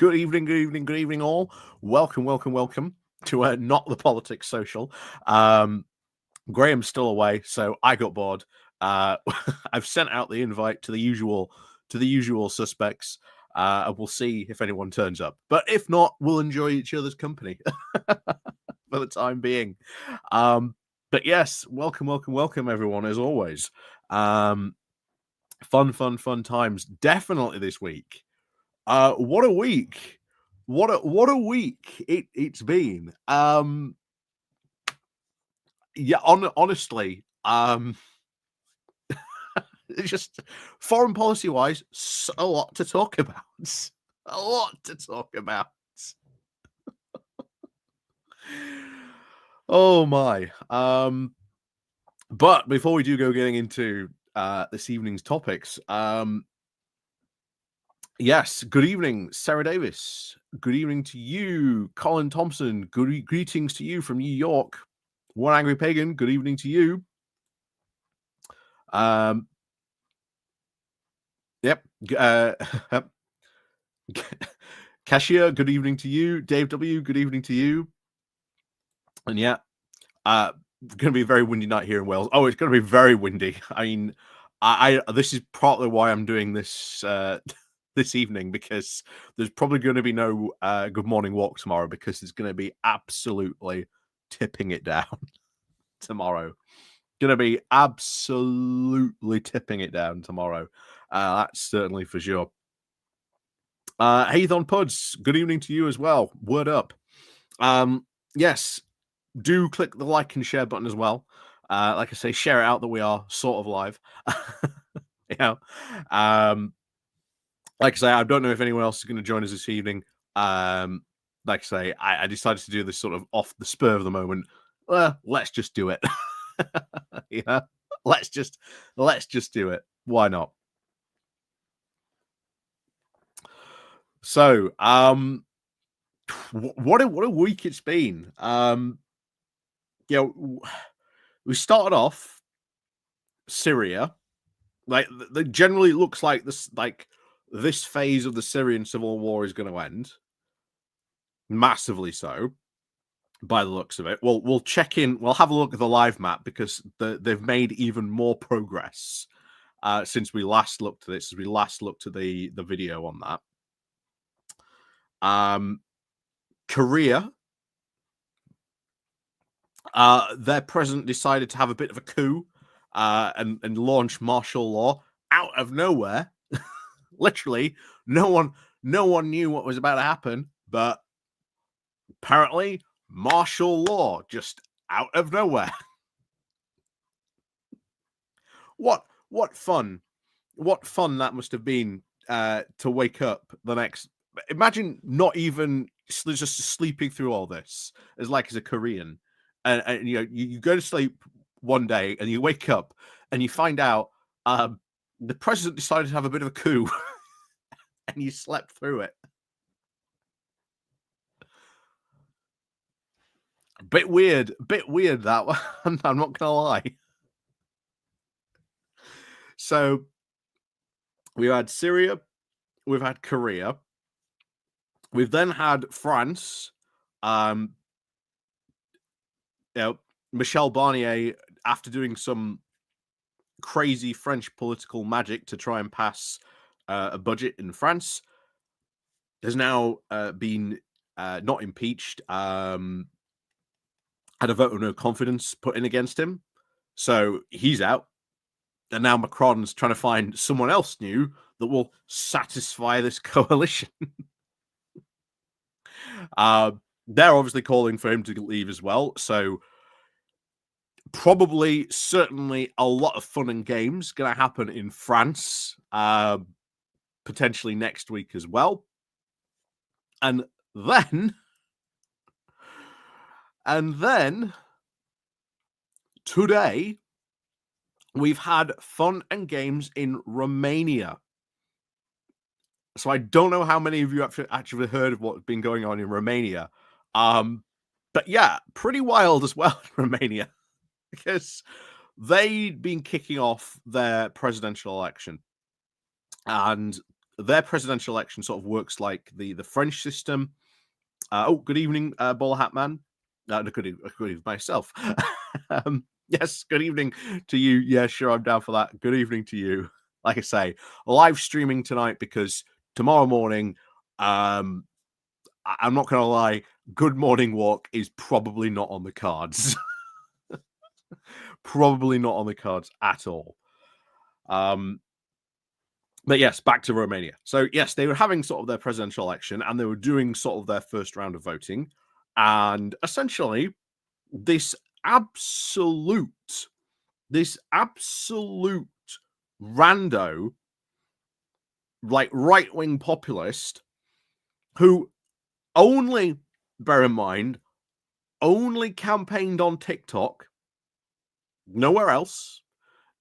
Good evening, good evening, good evening, all. Welcome to Not the Politics Social. Graham's still away, so I got bored. I've sent out the invite to the usual suspects. And we'll see if anyone turns up. But if not, we'll enjoy each other's company for the time being. But yes, welcome, everyone, as always. Fun times. Definitely this week. What a week. What a week it's been. Yeah, honestly, it's just foreign policy wise, a lot to talk about. A lot to talk about. Oh my. But before we do go getting into this evening's topics, yes, good evening, Sarah Davis. Good evening to you, Colin Thompson. Greetings to you from New York. One Angry Pagan, good evening to you. Yep. Cashier, good evening to you. Dave W, good evening to you. And yeah, going to be a very windy night here in Wales. Oh, it's going to be very windy. I mean, I this is partly why I'm doing this this evening, because there's probably going to be no good morning walk tomorrow, because it's going to be absolutely tipping it down tomorrow. Going to be absolutely tipping it down tomorrow. That's certainly for sure. Haython Puds, good evening to you as well. Word up. Yes, do click the like and share button as well. Like I say, share it out that we are sort of live. Like I say, I don't know if anyone else is going to join us this evening. Like I say, I decided to do this sort of off the spur of the moment. Let's just do it. Let's just do it. Why not? So, what a week it's been. We started off Syria. Like, generally looks like this phase of the Syrian civil war is going to end. Massively so, by the looks of it. We'll check in. We'll have a look at the live map, because they've made even more progress since we last looked at this. As we last looked at the video on that. Korea, their president decided to have a bit of a coup and launch martial law out of nowhere. Literally, no one knew what was about to happen, but apparently martial law just out of nowhere. What fun that must have been to wake up the next. Imagine not even just sleeping through all this as a Korean, and you go to sleep one day and you wake up and you find out the president decided to have a bit of a coup, and you slept through it. Bit weird that one. I'm not gonna lie. So we've had Syria, we've had Korea, we've then had France. Michel Barnier, after doing some crazy French political magic to try and pass a budget in France, has now been not impeached. Had a vote of no confidence put in against him, so he's out. And now Macron's trying to find someone else new that will satisfy this coalition. They're obviously calling for him to leave as well. So certainly a lot of fun and games going to happen in France, potentially next week as well. And then today, we've had fun and games in Romania. So I don't know how many of you actually heard of what's been going on in Romania. But yeah, pretty wild as well in Romania, because they'd been kicking off their presidential election. And their presidential election sort of works like the French system. Good evening, Bowler Hat Man. Good evening myself. Yes, good evening to you. Yeah, sure, I'm down for that. Good evening to you. Like I say, live streaming tonight because tomorrow morning, I'm not going to lie, Good Morning Walk is probably not on the cards. Probably not on the cards at all. But yes, back to Romania. So yes, they were having sort of their presidential election and they were doing sort of their first round of voting. And essentially, this absolute rando, like right-wing populist who only, bear in mind, only campaigned on TikTok, nowhere else,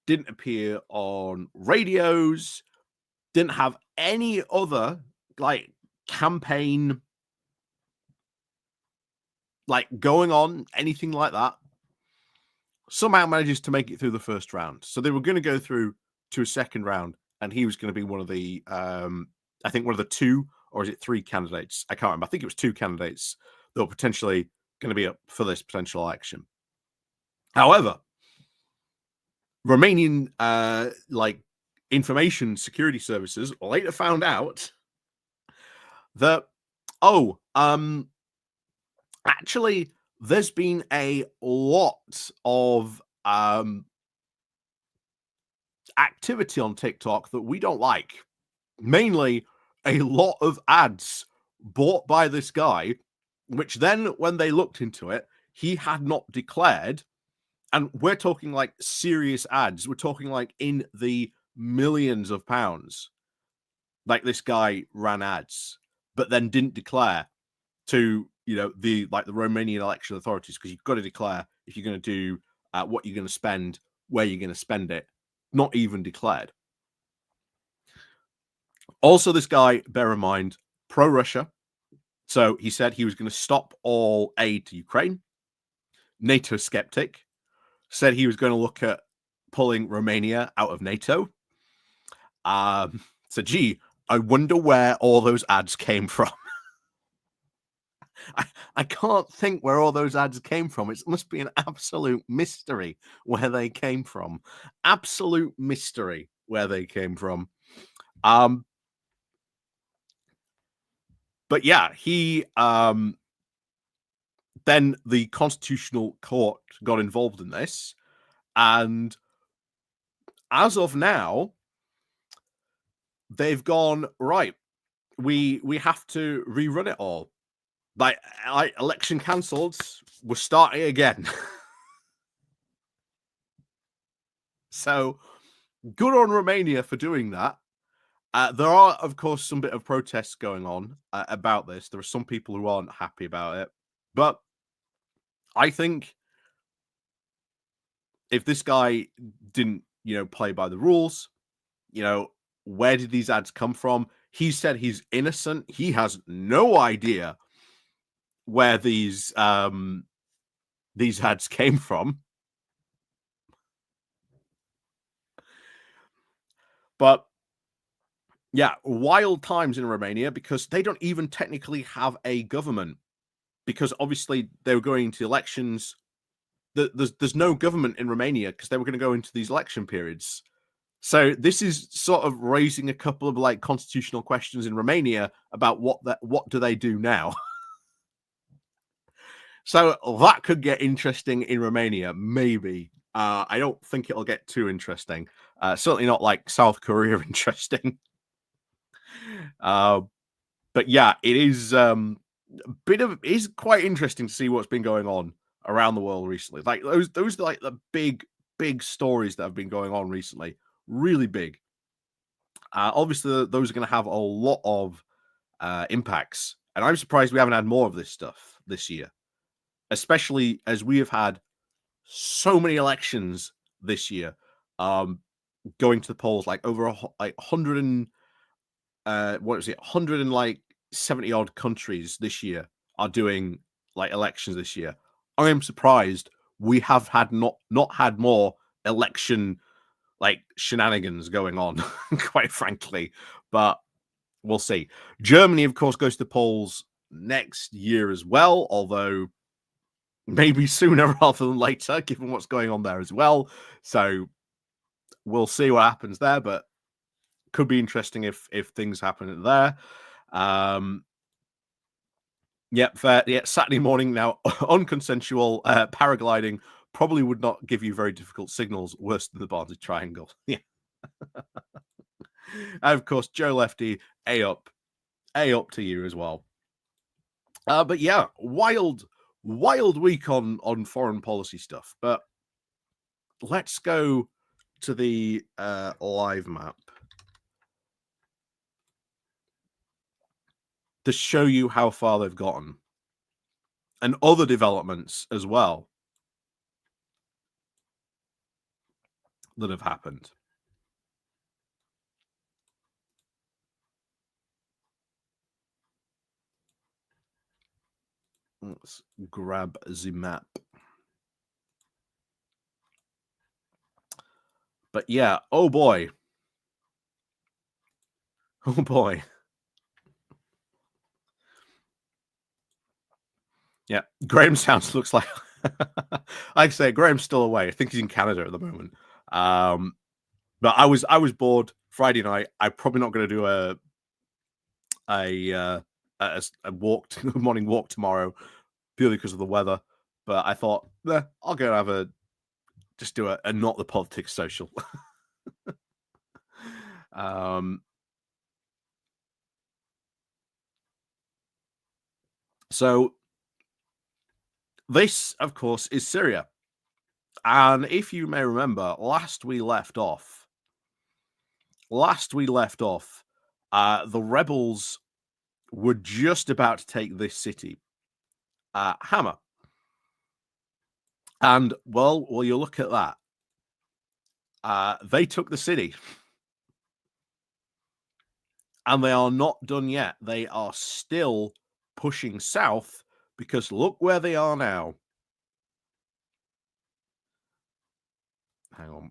didn't appear on radios, didn't have any other like campaign like going on, anything like that, somehow manages to make it through the first round. So they were going to go through to a second round, and he was going to be one of the I think one of the 2, or is it 3 candidates? I can't remember. I think it was 2 candidates that were potentially going to be up for this potential election. However, Romanian like information security services later found out that actually there's been a lot of activity on TikTok that we don't like. Mainly a lot of ads bought by this guy, which then when they looked into it, he had not declared. And we're talking like serious ads. We're talking like in the millions of pounds. Like this guy ran ads, but then didn't declare to, the Romanian election authorities, because you've got to declare if you're going to do what you're going to spend, where you're going to spend it. Not even declared. Also, this guy, bear in mind, pro-Russia. So he said he was going to stop all aid to Ukraine. NATO skeptic. Said he was going to look at pulling Romania out of NATO. So, gee, I wonder where all those ads came from. I can't think where all those ads came from. It must be an absolute mystery where they came from. Absolute mystery where they came from. But yeah, he then the Constitutional Court got involved in this, and as of now, they've gone, right, we have to rerun it all. Like election cancelled, we're starting again. So good on Romania for doing that. There are, of course, some bit of protests going on about this. There are some people who aren't happy about it. But I think if this guy didn't, play by the rules, where did these ads come from? He said he's innocent. He has no idea where these ads came from. But yeah, wild times in Romania because they don't even technically have a government, because obviously they were going into elections. There's no government in Romania because they were going to go into these election periods. So this is sort of raising a couple of like constitutional questions in Romania about what do they do now. So that could get interesting in Romania, maybe. I don't think it'll get too interesting. Certainly not like South Korea interesting. But yeah, it is is quite interesting to see what's been going on around the world recently. Like those are like the big stories that have been going on recently. Really big. Obviously, those are going to have a lot of impacts, and I'm surprised we haven't had more of this stuff this year, especially as we have had so many elections this year. Going to the polls like over 100 and 170 odd countries this year are doing like elections this year. I am surprised we have had not had more election like shenanigans going on, quite frankly. But we'll see. Germany, of course, goes to polls next year as well, although maybe sooner rather than later, given what's going on there as well. So we'll see what happens there, but could be interesting if things happen there. Yep, fair. Yeah, Saturday morning now, unconsensual paragliding probably would not give you very difficult signals, worse than the Barnsley Triangle. Yeah. And of course, Joe Lefty, A up to you as well. But yeah, wild week on foreign policy stuff. But let's go to the live map to show you how far they've gotten and other developments as well that have happened. Let's grab the map. But yeah, oh boy. Oh boy. Yeah, Graham sounds looks like like I say, Graham's still away. I think he's in Canada at the moment. But I was bored Friday night. I'm probably not going to do a walk, morning walk tomorrow, purely because of the weather. But I thought, I'll go have just do a not the politics social. So this, of course, is Syria. And if you may remember, last we left off, the rebels were just about to take this city, Hama. And well, you look at that. They took the city. And they are not done yet. They are still pushing south because look where they are now. Hang on.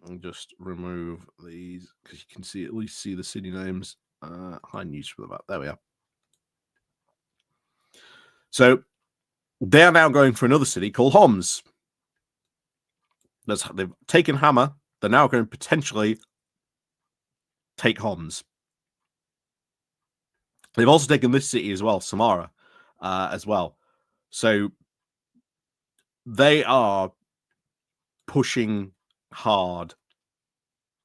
I'll just remove these because you can see at least see the city names. High news for the map. There we are. So they are now going for another city called Homs. They've taken Hama. They're now going to potentially take Homs. They've also taken this city as well, Samara, as well. So they are pushing hard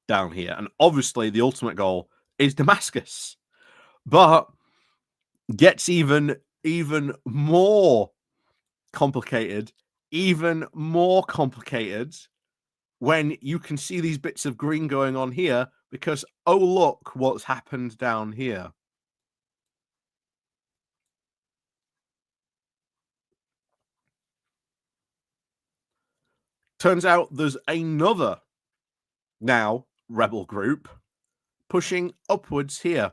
down here. And obviously the ultimate goal is Damascus. But gets even more complicated, when you can see these bits of green going on here because, oh, look what's happened down here. Turns out there's another now rebel group pushing upwards here.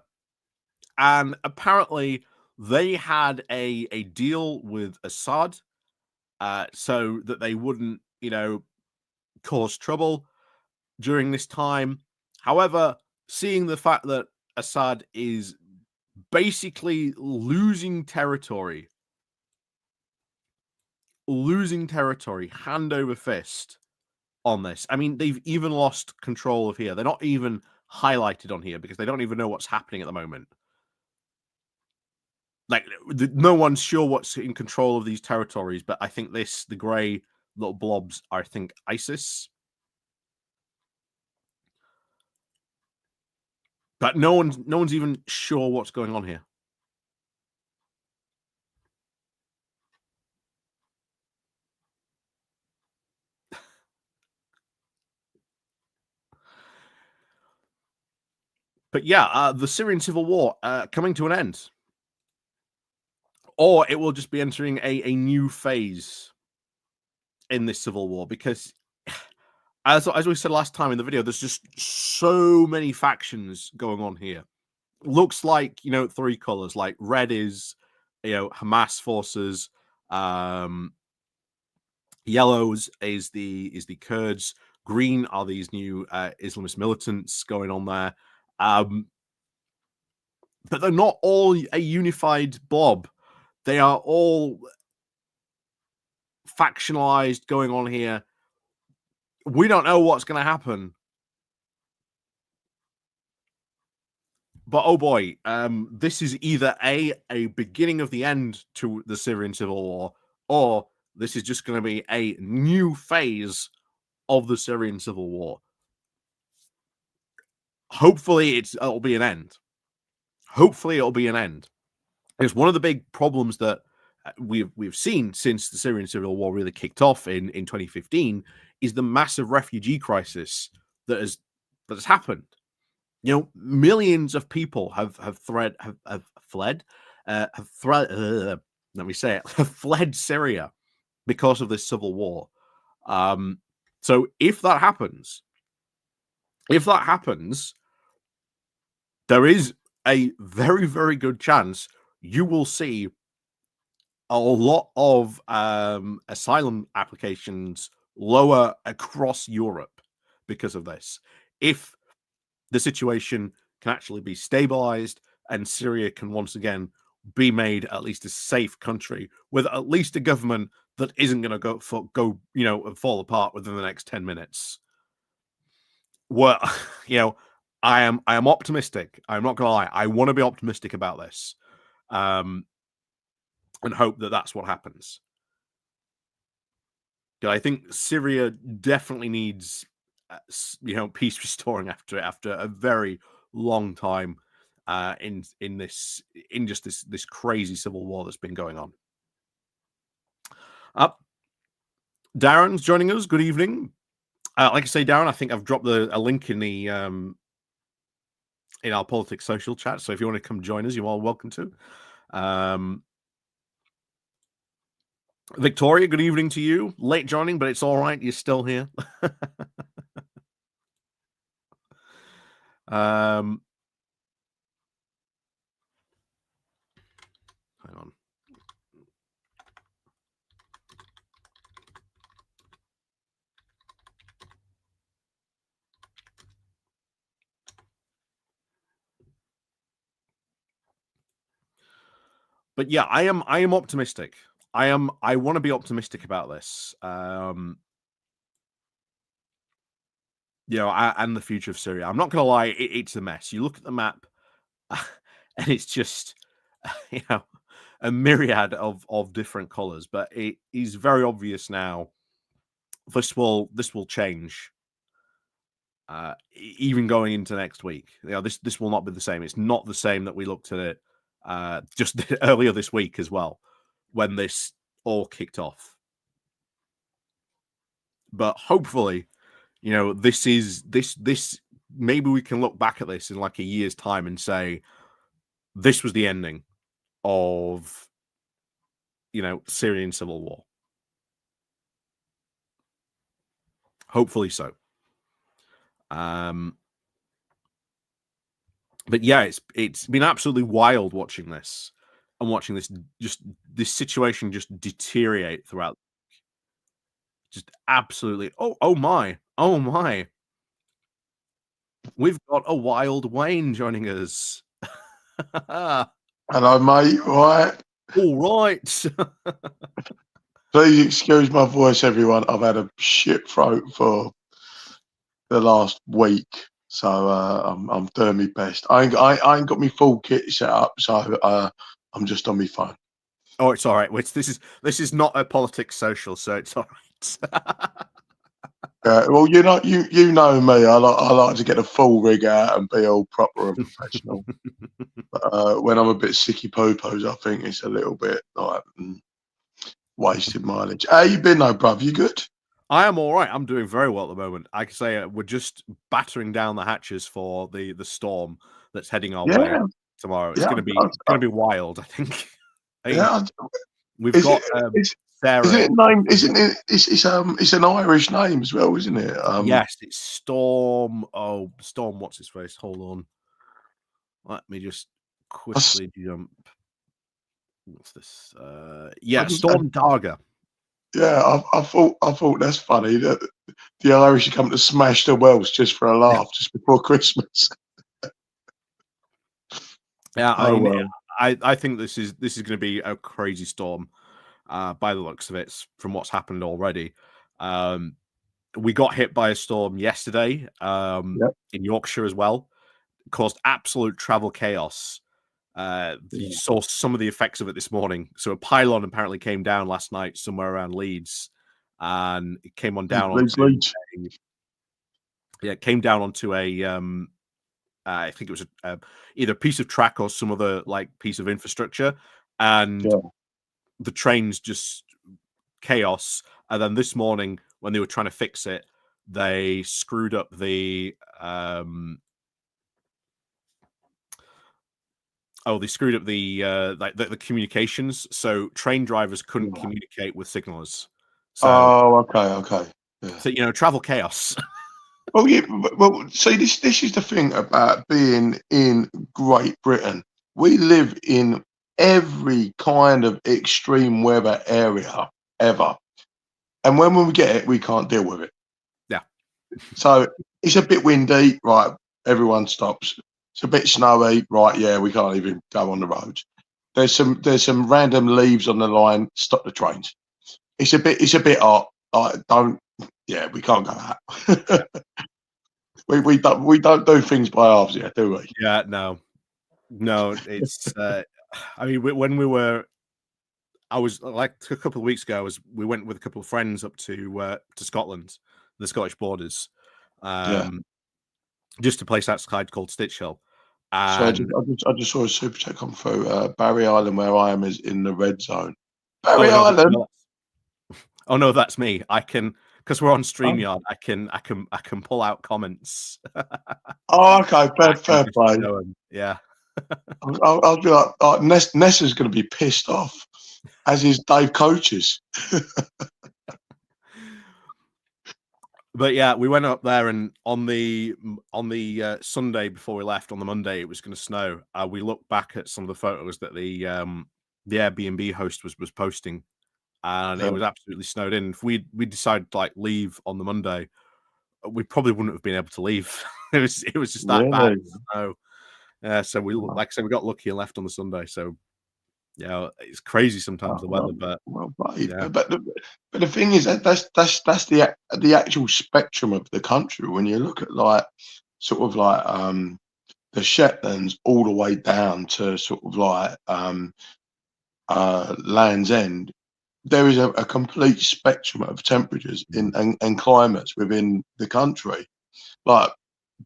And apparently they had a deal with Assad so that they wouldn't, cause trouble during this time. However, seeing the fact that Assad is basically losing territory hand over fist on this. I mean, they've even lost control of here. They're not even highlighted on here because they don't even know what's happening at the moment. Like, no one's sure what's in control of these territories, but I think the grey little blobs are, I think, ISIS. But no one's even sure what's going on here. But yeah, the Syrian civil war coming to an end. Or it will just be entering a new phase in this civil war because as we said last time in the video, there's just so many factions going on here. Looks like, three colors, like red is, Hamas forces, yellows is the Kurds, green are these new Islamist militants going on there. but they're not all a unified blob. They are all factionalized going on here. We don't know what's going to happen. But oh boy, this is either a beginning of the end to the Syrian civil war, or this is just going to be a new phase of the Syrian civil war. Hopefully, it'll be an end. Hopefully, it'll be an end. It's one of the big problems that we've seen since the Syrian civil war really kicked off in 2015 is the massive refugee crisis that has happened. You know, millions of people have fled. Let me say it. Have fled Syria because of this civil war. So if that happens, there is a very, very good chance you will see a lot of asylum applications lower across Europe because of this. If the situation can actually be stabilized and Syria can once again be made at least a safe country with at least a government that isn't going to go and fall apart within the next 10 minutes. Well, I am optimistic. I'm not gonna lie. I want to be optimistic about this, and hope that that's what happens. I think Syria definitely needs peace restoring after a very long time in just this crazy civil war that's been going on. Darren's joining us. Good evening. Like I say, Darren, I think I've dropped a link in the in our politics social chat. So if you want to come join us, you're all welcome to. Victoria, good evening to you. Late joining, but it's all right. You're still here. Hang on. But yeah, I am optimistic. I want to be optimistic about this. And the future of Syria. I'm not going to lie, it's a mess. You look at the map, and it's just, a myriad of different colors. But it is very obvious now. This will change. Even going into next week, this will not be the same. It's not the same that we looked at it just earlier this week as well, when this all kicked off. But hopefully, this maybe we can look back at this in like a year's time and say this was the ending of Syrian civil war. Hopefully so. But yeah, it's been absolutely wild watching this this situation just deteriorate throughout. Just absolutely. Oh my. We've got a wild Wayne joining us. Hello, mate. All right. Please excuse my voice, everyone. I've had a shit throat for the last week, so I'm doing my best. I ain't got my full kit set up, so I'm just on my phone. Oh, it's all right. This is not a politics social, so it's all right. Well, you know me. I like to get the full rig out and be all proper and professional. But when I'm a bit sicky poo-poos, I think it's a little bit like wasted mileage. How you been, though, bruv? You good? I am all right. I'm doing very well at the moment. I can say we're just battering down the hatches for the storm that's heading our way tomorrow. It's going to be wild, I think. We've got Sarah. Isn't it named? Isn't it? It's an Irish name as well, isn't it? Yes, it's Storm. Oh, Storm. What's his face? Hold on. Let me just quickly jump. What's this? Storm Darga. Yeah, I thought that's funny that the Irish are coming to smash the Welsh just for a laugh, just before Christmas. Yeah, I Oh mean, well. I think this is going to be a crazy storm, by the looks of it, from what's happened already. We got hit by a storm yesterday, Yep. in Yorkshire as well. It caused absolute travel chaos. You Yeah. saw some of the effects of it this morning. So a pylon apparently came down last night somewhere around Leeds, and it came on down onto it came down onto a I think it was either a piece of track or some other like piece of infrastructure, and Yeah. the trains just chaos. And then this morning, when they were trying to fix it, they screwed up the they screwed up the like the communications, so train drivers couldn't Yeah. communicate with signalers. So, Oh, okay. Yeah. travel chaos. Well, yeah. Well, see, this is the thing about being in Great Britain. We live in every kind of extreme weather area ever, and when we get it, we can't deal with it. Yeah. So it's a bit windy, right? Everyone stops. It's a bit snowy, right? Yeah, we can't even go on the roads. There's some random leaves on the line. Stop the trains. It's a bit hot. Don't. Yeah, we can't go out. we don't do things by halves yet, do we? Yeah, no, it's I mean, when we were I was like a couple of weeks ago, we went with a couple of friends up to Scotland, the Scottish borders, Yeah. just to a place outside called Stitch Hill. So And I just saw a super chat come through. Barry Island, where I am, is in the red zone. oh Barry no, Island. oh no, that's me. I can, because we're on Oh, StreamYard, I can pull out comments. oh okay. I can Fair just play. show 'em. Yeah. I'll be like, Nessa's going to be pissed off, as is Dave Coaches. But yeah, we went up there, and on the Sunday before we left, on the Monday, it was going to snow. We looked back at some of the photos that the Airbnb host was posting, and it was absolutely snowed in. If we decided to like leave on the Monday, we probably wouldn't have been able to leave. It was just that bad Really? snow. So we, like I said, we got lucky and left on the Sunday. So yeah, it's crazy sometimes Oh, the weather, but well played. yeah, But the thing is that's the actual spectrum of the country. When you look at like sort of like the Shetlands all the way down to sort of like Land's End, there is a complete spectrum of temperatures and climates within the country. Like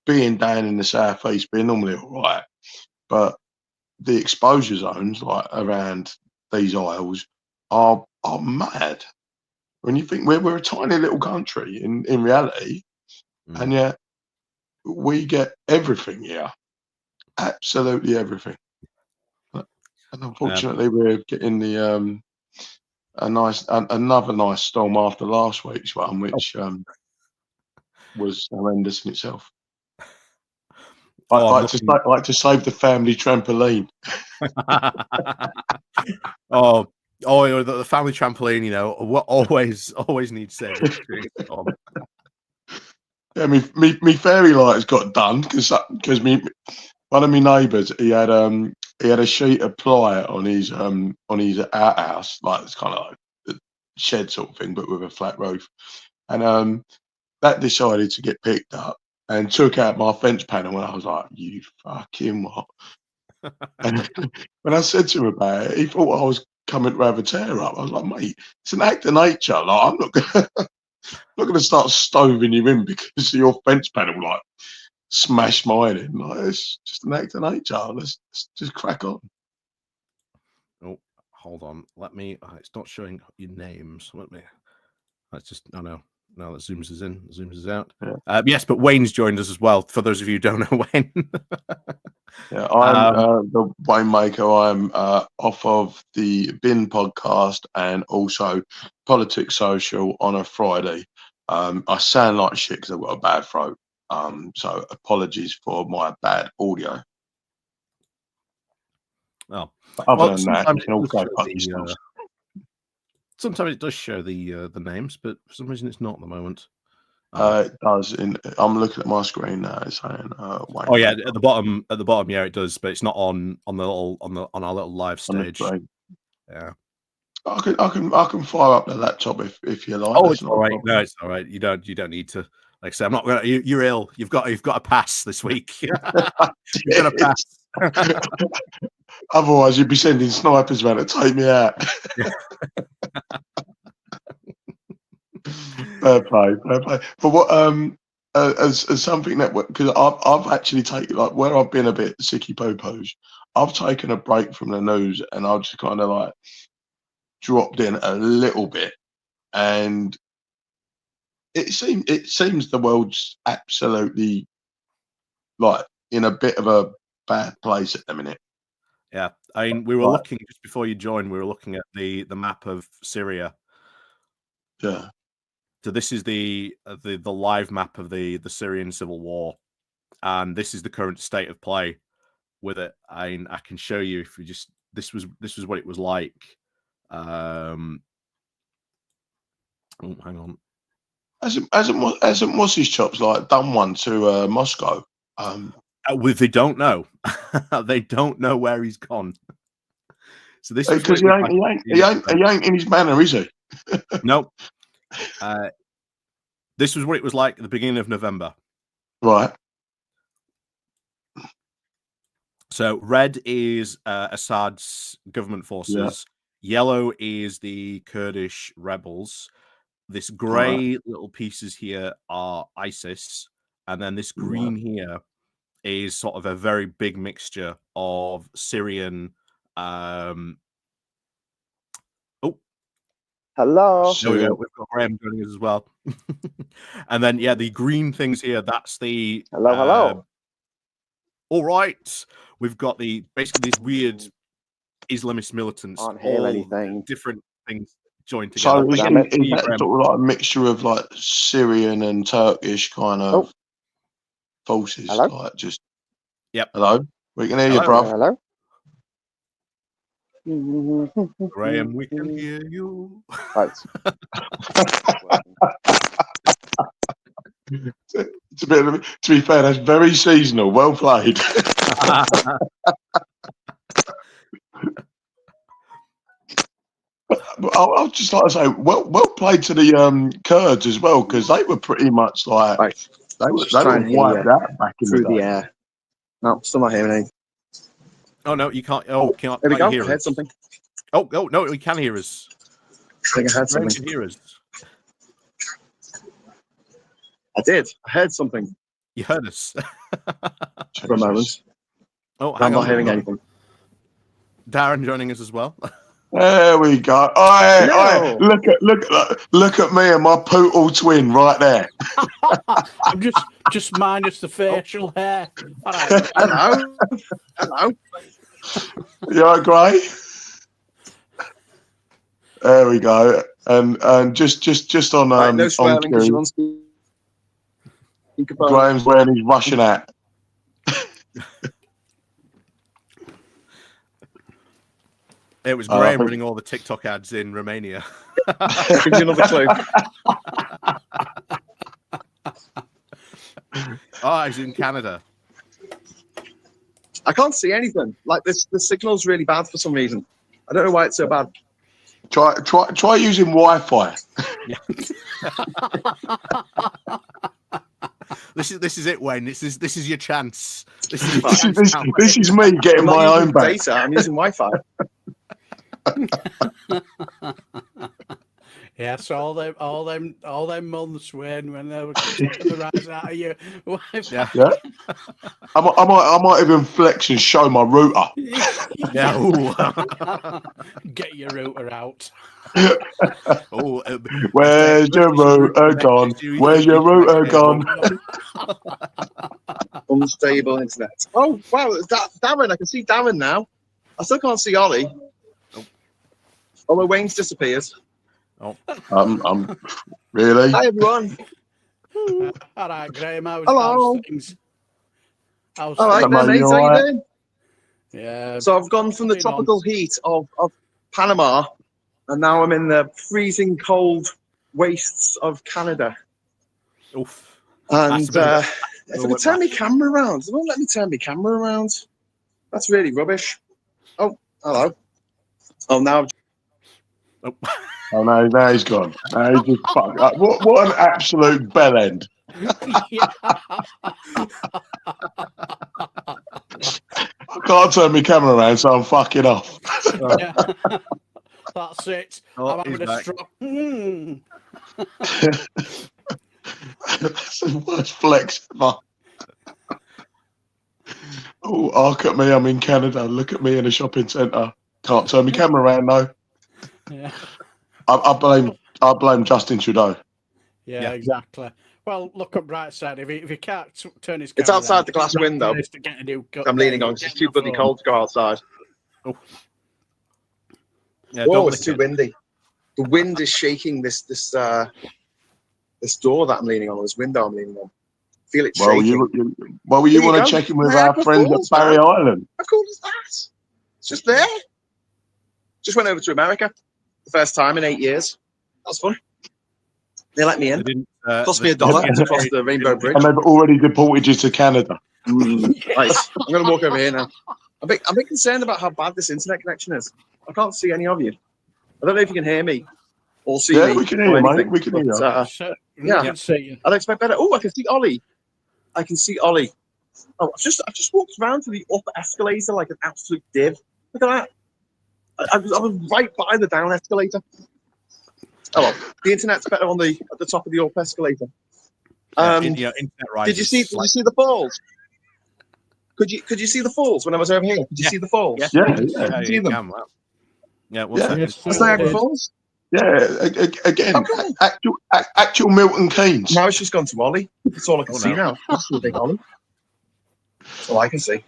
being down in the southeast, being normally all right, but the exposure zones like around these isles are mad. When you think we're a tiny little country in reality, and mm, yet we get everything here, absolutely everything. And yeah. unfortunately, we're getting the another nice storm after last week's one, Oh, which was horrendous in itself. oh, I'm looking. Like to save the family trampoline. Oh, the family trampoline, what always needs saving. Yeah, me fairy lights got done because me one of my neighbours he had a sheet of ply on his outhouse, like it's kind of like a shed sort of thing, but with a flat roof, and that decided to get picked up and took out my fence panel, and I was like, "You fucking what?" And when I said to him about it, he thought I was coming to have a tear up. I was like, "Mate, it's an act of nature. Like I'm not gonna, not gonna start stoving you in because your fence panel like smashed mine in. Like it's just an act of nature. Let's just crack on." Oh, hold on. Let me. It's not showing your names. Let me. Let's just. Oh no. No, that zooms us in. Zooms us out. Yeah. Yes, but Wayne's joined us as well. For those of you who don't know Wayne. Yeah, I'm um, the winemaker. I'm off of the Bin podcast and also Politics Social on a Friday. I sound like shit because I've got a bad throat. So apologies for my bad audio. oh, But other well, than that, you sometimes can it all does go show fuck yourselves. sometimes it does show the names, but for some reason it's not at the moment. It does. I'm looking at my screen now. It's saying, oh yeah, at the bottom, yeah, it does, but it's not on the little on our little live stage. Yeah, I can fire up the laptop if you like. Oh, it's all right. No, it's all right. You don't need to. Like I said, I'm not gonna. You're ill. You've got a pass this week. You've got a pass. Otherwise, you'd be sending snipers around to take me out. Fair play. But what as something that, because I've actually taken, like, where I've been a bit sicky popos, I've taken a break from the news and I've just kind of like dropped in a little bit, and it seems the world's absolutely like in a bit of a bad place at the minute. Yeah, I mean, we were looking just before you joined. We were looking at the map of Syria. Yeah. So this is the live map of the Syrian civil war, and this is the current state of play with it. I can show you if we just this was what it was like. Oh, hang on. Hasn't what's his chops like done one to Moscow? They don't know. They don't know where he's gone. So this is because he ain't in his manner, is he? Nope. This was what it was like at the beginning of November. Right. So red is Assad's government forces. Yeah. Yellow is the Kurdish rebels. This grey little pieces here are ISIS. And then this green here is sort of a very big mixture of Syrian. Hello. There we go. We've got Graham joining us as well. And then, yeah, the green things here, that's the... Hello. All right. We've got basically these weird Islamist militants. Can't hear anything. Different things joined together. So is that sort of like a mixture of like Syrian and Turkish kind of forces? Hello? Like just... Yep. Hello? We can hear you, bro. Hello? Graham, we can hear you. Right. It's a bit of, to be fair, that's very seasonal. Well played. I'll just like to say, well played to the Kurds as well, because they were pretty much like they were wiped out back in the air. No, still not hearing anything. Oh no, you can't. Oh, can't. There we go. Hear I heard us. something. Oh no, we can hear us. I think I heard something. Can hear us. I did. I heard something. You heard us for a moment. Oh, I'm not hearing anything. Darren joining us as well. There we go. Look at me and my poodle twin right there. I'm just minus the facial hair. Hello. Hello. You all right, Gray? There we go. And just on no swearing because you're on speakerphone. Graham's wearing his Russian hat. It was Graham running all the TikTok ads in Romania. Gives you another clue. Oh, he's in Canada. I can't see anything. Like this, the signal's really bad for some reason. I don't know why it's so bad. Try using Wi-Fi. Yeah. This is it, Wayne. This is your chance. This is me getting my own back. Data. I'm using Wi-Fi. Yeah, so all them months when they were taking the rise out of your Wi-Fi. Yeah. I might even flex and show my router. Yeah. Get your router out. Where's your router gone? Where's your router gone? Unstable internet. Oh wow, Darren! I can see Darren now. I still can't see Ollie. Although Wayne's disappeared. Oh, really? Hi everyone. All right, Graham. Hello. Things? All right, mate. How you doing? Yeah. So I've gone from the tropical heat of Panama, and now I'm in the freezing cold wastes of Canada. Oof. And That's a bit of if I could turn my camera around, it won't let me turn my camera around. That's really rubbish. Oh, hello. Oh, now. Oh. Oh no, now he's gone. Now he's just fucked up. What an absolute bell end. Yeah. I can't turn my camera around, so I'm fucking off. Yeah. That's it. Oh, I'm he's having a back. stroke. That's the worst flex ever. Oh, look at me, I'm in Canada. Look at me in a shopping centre. Can't turn my camera around though. Yeah. I blame Justin Trudeau. Yeah, exactly. Well, look at bright side. If he can't turn his It's camera outside around, the glass he's not window. supposed to get a new I'm leaning on because it's too bloody cold to go outside. Oh. Yeah, Whoa, don't it's too windy. The wind is shaking this door that I'm leaning on, this window I'm leaning on. Feel it shaking. You There you want to go. check in with Niagara our friends Falls, at Barry man. Island? How cool is that? It's just there. Just went over to America. The first time in 8 years. That was fun. They let me in. Cost me $1 to cross the Rainbow Bridge. And they've already deported you to Canada. Nice. I'm going to walk over here now. I'm a bit concerned about how bad this internet connection is. I can't see any of you. I don't know if you can hear me or see me. Yeah, we can hear you, mate. We can hear you. Yeah, I can see you. I'd expect better. Oh, I can see Ollie. Oh, I've just walked around to the upper escalator like an absolute div. Look at that. I was right by the down escalator. Oh well, the internet's better at the top of the up escalator. Internet rise Did you see the falls? Could you see the falls when I was over here? Could you see the falls? Yeah. Yeah. Did you see them? Yeah, one second. That's Niagara Falls. Yeah, again, actual Milton Keynes. Now it's just gone to Ollie. That's all I can see now. That's the big Ollie. That's all I can see.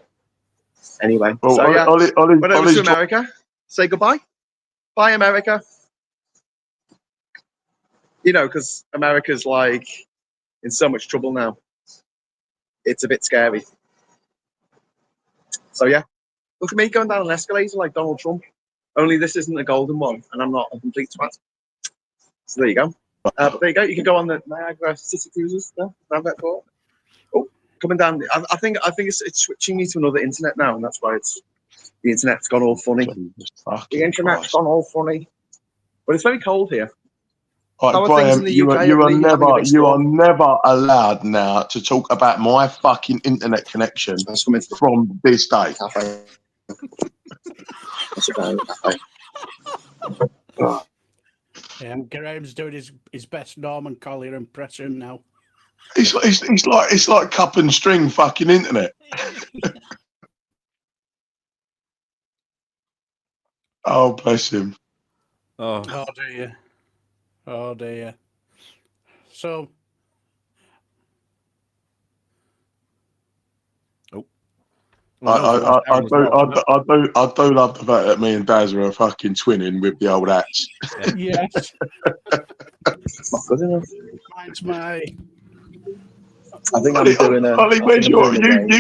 Anyway, Well, so yeah, Ollie, went over to America. Say goodbye. Bye, America. You know, because America's like in so much trouble now. It's a bit scary. So yeah, look at me going down an escalator like Donald Trump. Only this isn't a golden one, and I'm not a complete twat. So there you go. But there you go. You can go on the Niagara City Cruises. There, Oh, coming down. I think it's switching me to another internet now, and that's why the internet's gone all funny. The internet's gone all funny. But it's very cold here. Right, How are Graham, things in the UK? you are never allowed now to talk about my fucking internet connection from this day. Yeah, Graham's doing his best Norman Collier impression now. It's like cup and string fucking internet. Oh, bless him. Oh dear. Oh dear. So. I do love the fact that me and Daz are fucking twinning with the old hats. Yes. Not good enough. Mine's my. I think I'm doing a. Ollie, where's you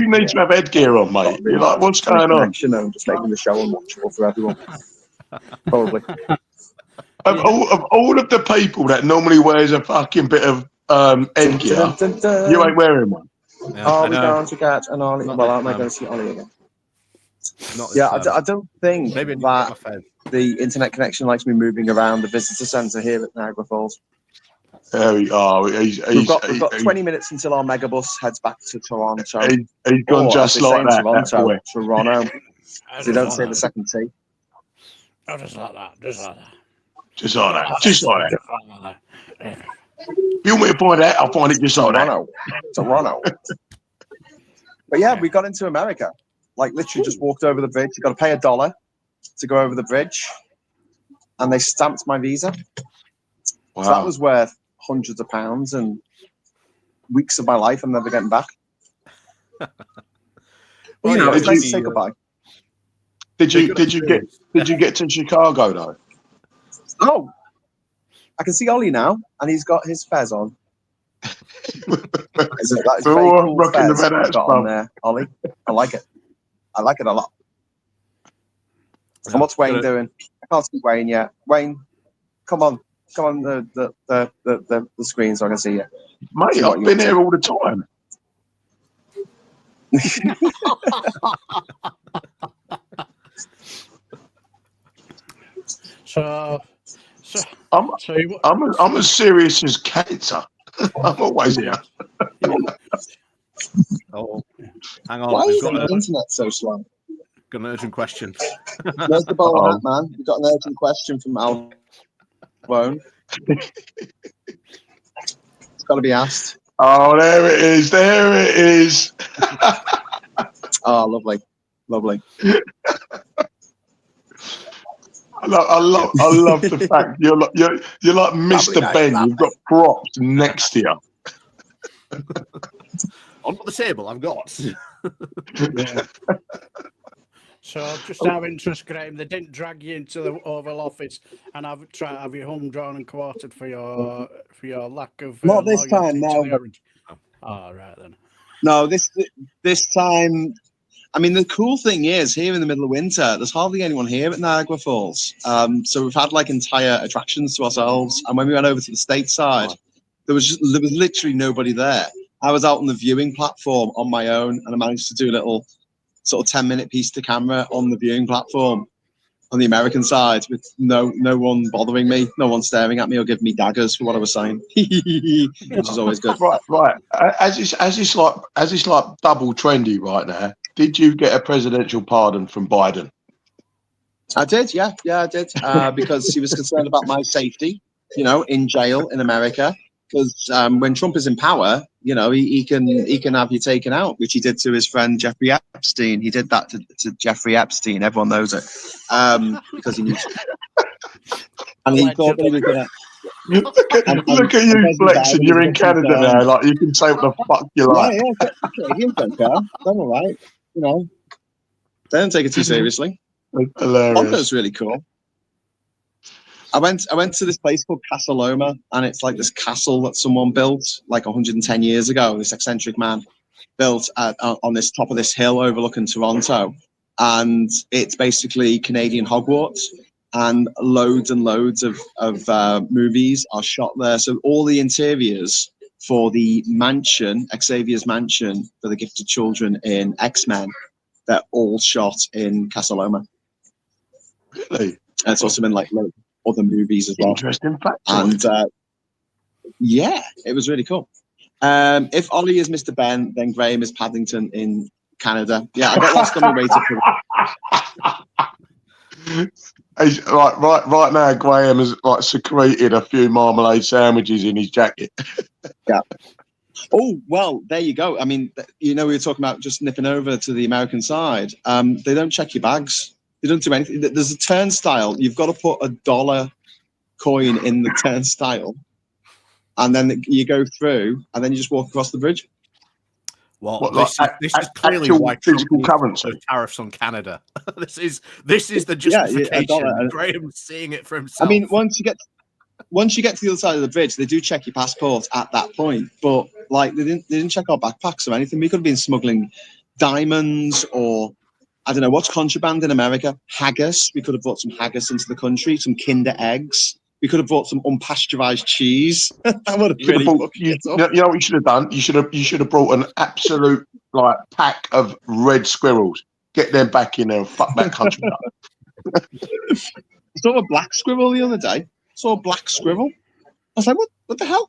need to have headgear on, mate. You're like, what's going on? I'm just making the show unwatchable for everyone. Probably. Of all of the people that normally wears a fucking bit of headgear, you ain't wearing one. Yeah, are we going to get an Ollie? Well, am I going to see Ollie again? I don't think that the internet connection likes me moving around the visitor centre here at Niagara Falls. There we are. We've got 20 minutes until our megabus heads back to Toronto. He's gone just like that. Toronto. They don't say the second T. Oh, just like that. Just like that. You want me to point out? I'll find it just like that. Toronto. But yeah, we got into America. Like literally just walked over the bridge. You got to pay $1 to go over the bridge. And they stamped my visa. Wow. So that was worth hundreds of pounds and weeks of my life I'm never getting back. Well, it's nice to say goodbye. Did you get to Chicago though? Oh, I can see Ollie now, and he's got his fez on. That is very cool rocking the fez got on there, Ollie. I like it. I like it a lot. And what's Wayne doing? I can't see Wayne yet. Wayne, come on. Come on the screen so I can see you. Mate, See what I've you're been up to. here all the time. So I'm you, I'm as serious as cancer. I'm always here. Oh, hang on. Why We've is got, the internet so slow? got an urgent question. Where's the bowler Uh-oh. hat, man? We've got an urgent question from Al Bone. It's got to be asked. Oh, there it is. There it is. Oh, lovely. Lovely. I love the fact you're like Mr. night, Ben. lovely. You've got props next to you. On the table, I've got. yeah. So just out of interest, Graham, they didn't drag you into the Oval Office and have you hung, drawn, and quartered for your lack of Not this loyalty time, to no. the Orange. Oh, right then. No, this time. I mean, the cool thing is, here in the middle of winter, there's hardly anyone here at Niagara Falls. So we've had like entire attractions to ourselves. And when we went over to the stateside, there was literally nobody there. I was out on the viewing platform on my own, and I managed to do a little sort of 10-minute piece to camera on the viewing platform on the American side with no one bothering me, no one staring at me or giving me daggers for what I was saying, which is always good. Right. As it's like double trendy right now. Did you get a presidential pardon from Biden? I did, yeah, I did, because he was concerned about my safety, in jail in America. Because when Trump is in power, he can have you taken out, which he did to his friend Jeffrey Epstein. He did that to Jeffrey Epstein. Everyone knows it, because he knew. And he thought that he was gonna. Look at you flexing. You're in Canada now. Like you can say what the fuck you like. Yeah. Canadians don't care. They're all right. They don't take it too seriously. Hilarious. One was really cool. I went to this place called Casa Loma, and it's like this castle that someone built like 110 years ago. This eccentric man built on this top of this hill overlooking Toronto, and it's basically Canadian Hogwarts. And loads of movies are shot there. So all the interiors for the mansion, Xavier's mansion for the gifted children in X-Men, they're all shot in Casa Loma. Really? And it's also been like other movies as well. Interesting fact. And yeah, it was really cool. If Ollie is Mr. Ben, then Graham is Paddington in Canada. Yeah, I got lost on my way to. Right now, Graham has like secreted a few marmalade sandwiches in his jacket. Yeah. Oh, well, there you go. I mean, we were talking about just nipping over to the American side. They don't check your bags. They don't do anything. There's a turnstile. You've got to put $1 coin in the turnstile, and then you go through, and then you just walk across the bridge. Well, this is clearly why physical Trump currency tariffs on Canada. this is the justification. Graham's seeing it for himself. I mean, once you get to the other side of the bridge, they do check your passport at that point. But like, they didn't check our backpacks or anything. We could have been smuggling diamonds, or I don't know what's contraband in America. Haggis. We could have brought some haggis into the country. Some Kinder eggs. We could have brought some unpasteurized cheese. That would have really fucked it up. You know what you should have done? You should have brought an absolute like pack of red squirrels. Get them back in there and fuck that country up. I saw a black squirrel the other day. I was like, what the hell?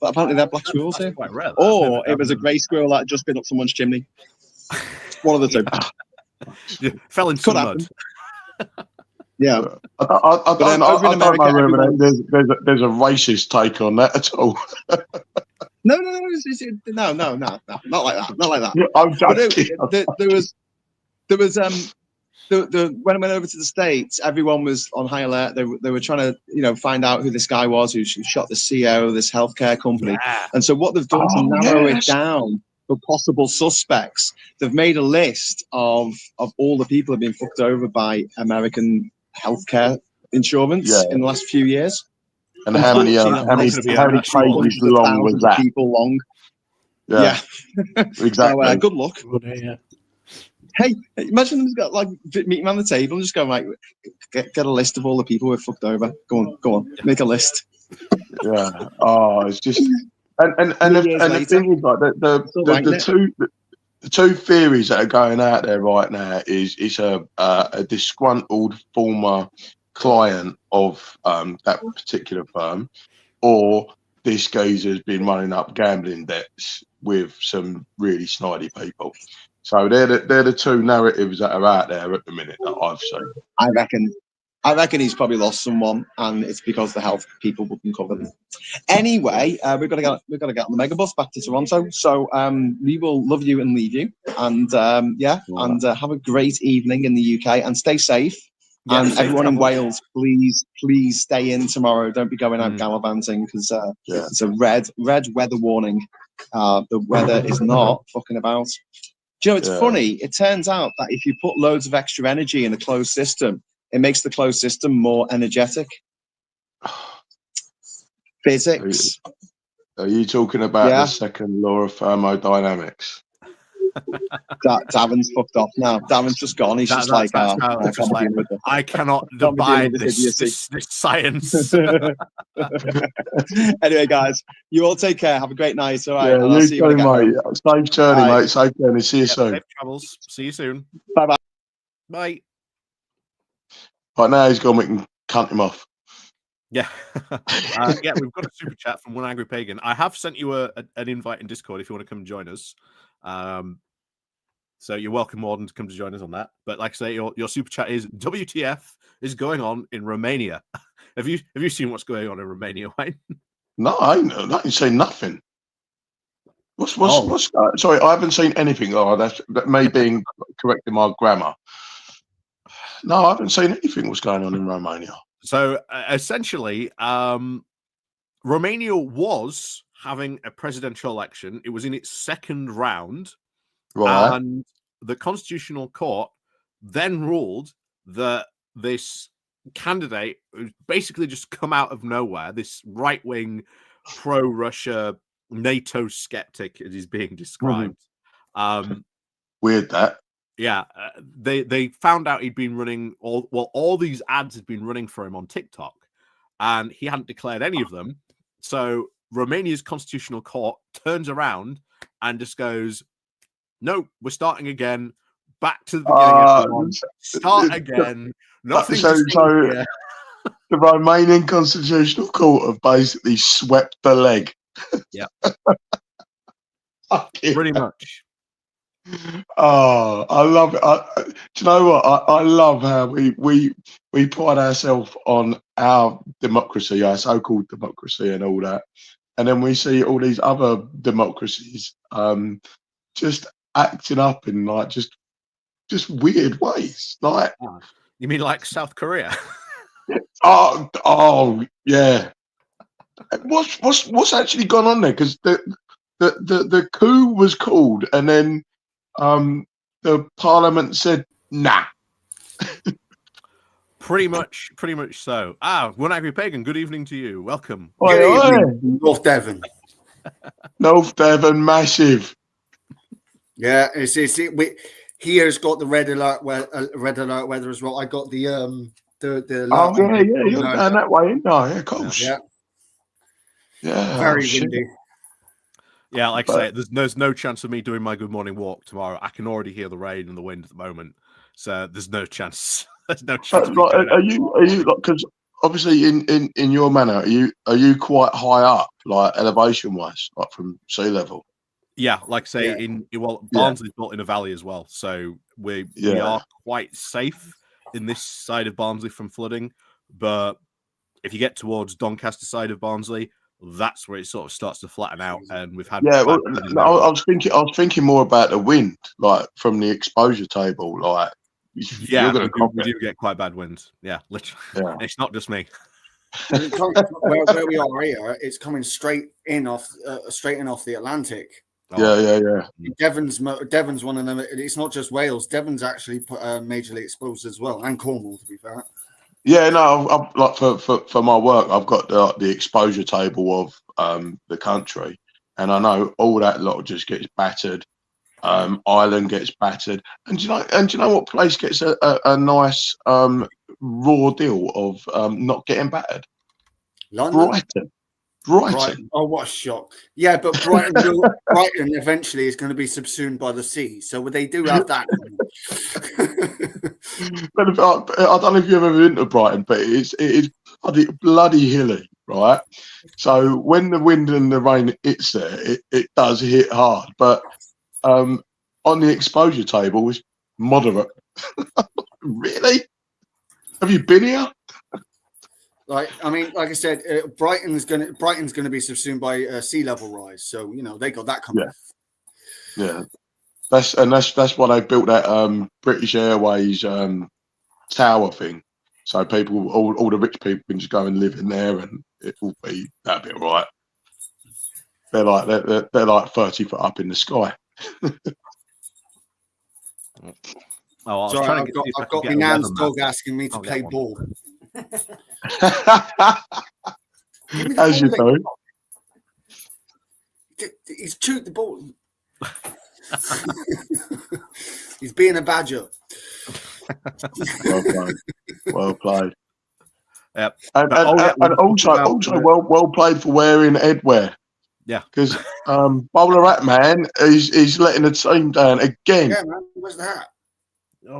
But apparently they're black squirrels here. Quite rare. Or it was a grey squirrel that had just been up someone's chimney. One of the two. Fell in some mud. Yeah. I don't know whether there's a racist take on that at all. No, not like that. Not like that. Yeah, I'm joking. There was when I went over to the States, everyone was on high alert. They were trying to find out who this guy was who shot the CEO of this healthcare company. Yeah. And so what they've done to narrow it down for possible suspects, they've made a list of all the people who've been fucked over by American healthcare insurance in the last few years. And how many pages long was that? People long. Yeah. Exactly. So, good luck. Hey, imagine them got like meeting around the table and just going like, get a list of all the people we've fucked over. Go on, make a list. Yeah. Oh, it's just and years the later. thing is, like the two theories that are going out there right now is it's a disgruntled former client of that particular firm, or this geezer's been running up gambling debts with some really snidey people. So they're the two narratives that are out there at the minute that I've seen. I reckon he's probably lost someone, and it's because the health people wouldn't cover them. Anyway, we've got to get on the megabus back to Toronto. So we will love you and leave you, and have a great evening in the UK, and stay safe. Yeah, and safe everyone in travels. Wales, please stay in tomorrow. Don't be going out gallivanting because it's a red weather warning. The weather is not fucking about. Do you know, it's funny. It turns out that if you put loads of extra energy in a closed system, it makes the closed system more energetic. Physics. Are you talking about the second law of thermodynamics? Davin's fucked off now. Davin's just gone. He's just like, I cannot abide this science. Anyway, guys, you all take care. Have a great night. All right. Yeah, you too, mate. Safe journey, mate. Safe journey. See you soon. Safe travels. See you soon. Bye-bye. Bye. Right now, he's gone. We can cut him off. Yeah. We've got a super chat from One Angry Pagan. I have sent you an invite in Discord if you want to come and join us. So you're welcome, Morden, to come to join us on that. But like I say, your super chat is WTF is going on in Romania. Have you seen what's going on in Romania, Wayne? No, I ain't seen nothing. What's sorry, I haven't seen anything. Oh, that may be correcting my grammar. No, I haven't seen anything. What's going on in Romania? So essentially, Romania was having a presidential election. It was in its second round. Right. And the Constitutional Court then ruled that this candidate, who's basically just come out of nowhere, this right-wing, pro-Russia, NATO skeptic, as is being described. Weird that. Yeah, they found out he'd been running all these ads had been running for him on TikTok, and he hadn't declared any of them. So Romania's Constitutional Court turns around and just goes, "No, we're starting again. Back to the beginning. Everyone. Start again. Nothing." So the Romanian Constitutional Court have basically swept the leg. Yeah, pretty much. Oh, I love it. Do you know what? I love how we pride ourselves on our democracy, our so-called democracy, and all that, and then we see all these other democracies just acting up in like just weird ways. Like, you mean like South Korea? oh yeah. What's actually gone on there? Because the coup was called, and then the parliament said nah. Pretty much so. One Angry Pagan, good evening to you. Welcome. Good evening, North Devon. North Devon, massive. Yeah, here's got the red alert weather as well. I got the alert. You're down that way, isn't I? Yeah, of course. Yeah. Very windy. Yeah, like I say, there's no chance of me doing my good morning walk tomorrow. I can already hear the rain and the wind at the moment, so there's no chance. There's no chance. Are you because obviously in your manor, are you quite high up, like elevation wise, like from sea level? Yeah, like I say, Barnsley's built in a valley as well, so we are quite safe in this side of Barnsley from flooding. But if you get towards Doncaster side of Barnsley, that's where it sort of starts to flatten out, and we've had. I was thinking more about the wind, like from the exposure table, like. Yeah, we do get quite bad winds. Yeah, literally. Yeah. It's not just me. where we are here, it's coming straight in off the Atlantic. Yeah. Devon's one of them. It's not just Wales. Devon's actually majorly exposed as well, and Cornwall, to be fair. Yeah, no, I'm like for my work, I've got the exposure table of the country, and I know all that lot just gets battered. Ireland gets battered, and do you know what place gets a nice raw deal of not getting battered? London? Brighton. Oh, what a shock. Yeah, but Brighton eventually is going to be subsumed by the sea. So they do have that. But I don't know if you've ever been to Brighton, but it is bloody hilly, right? So when the wind and the rain hits there, it does hit hard. But on the exposure table, it's moderate. Really? Have you been here? Like I said, Brighton's going to be subsumed by sea level rise. So they got that coming. Yeah. That's why they built that British Airways tower thing. So people, all the rich people, can just go and live in there, and that'll be all right. They're like 30 foot up in the sky. Sorry, I've got my nan's dog asking me to play ball. As you do. He's chewed the ball. He's being a badger. Well played. Yep. And also well played for wearing headwear. Yeah. Because Bowler Hat Man is letting the team down again. Yeah, man. Where's the hat?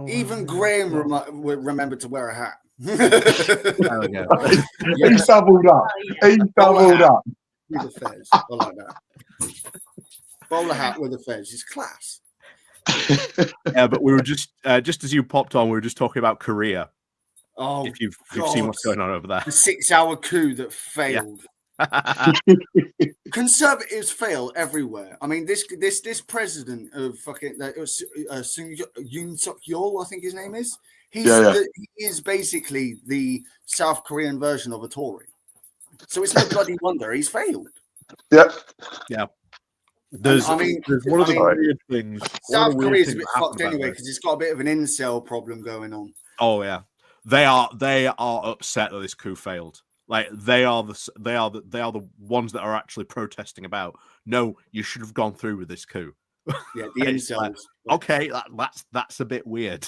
Even Graham remembered to wear a hat. He's doubled up. With a fez. I like that. Bowler hat with a fez is class. Yeah, but we were just as you popped on, we were just talking about Korea. Oh, if you've seen what's going on over there, the 6-hour coup that failed. Yeah. Conservatives fail everywhere. I mean, this president of fucking Yoon Suk Yeol, I think his name is. He is basically the South Korean version of a Tory. So it's no bloody wonder he's failed. Yep. Yeah. There's one of the weird things. South Korea's a bit fucked anyway because it's got a bit of an incel problem going on. Oh yeah, they are upset that this coup failed. Like they are the ones that are actually protesting about. No, you should have gone through with this coup. Yeah, the incels. Okay, that's a bit weird.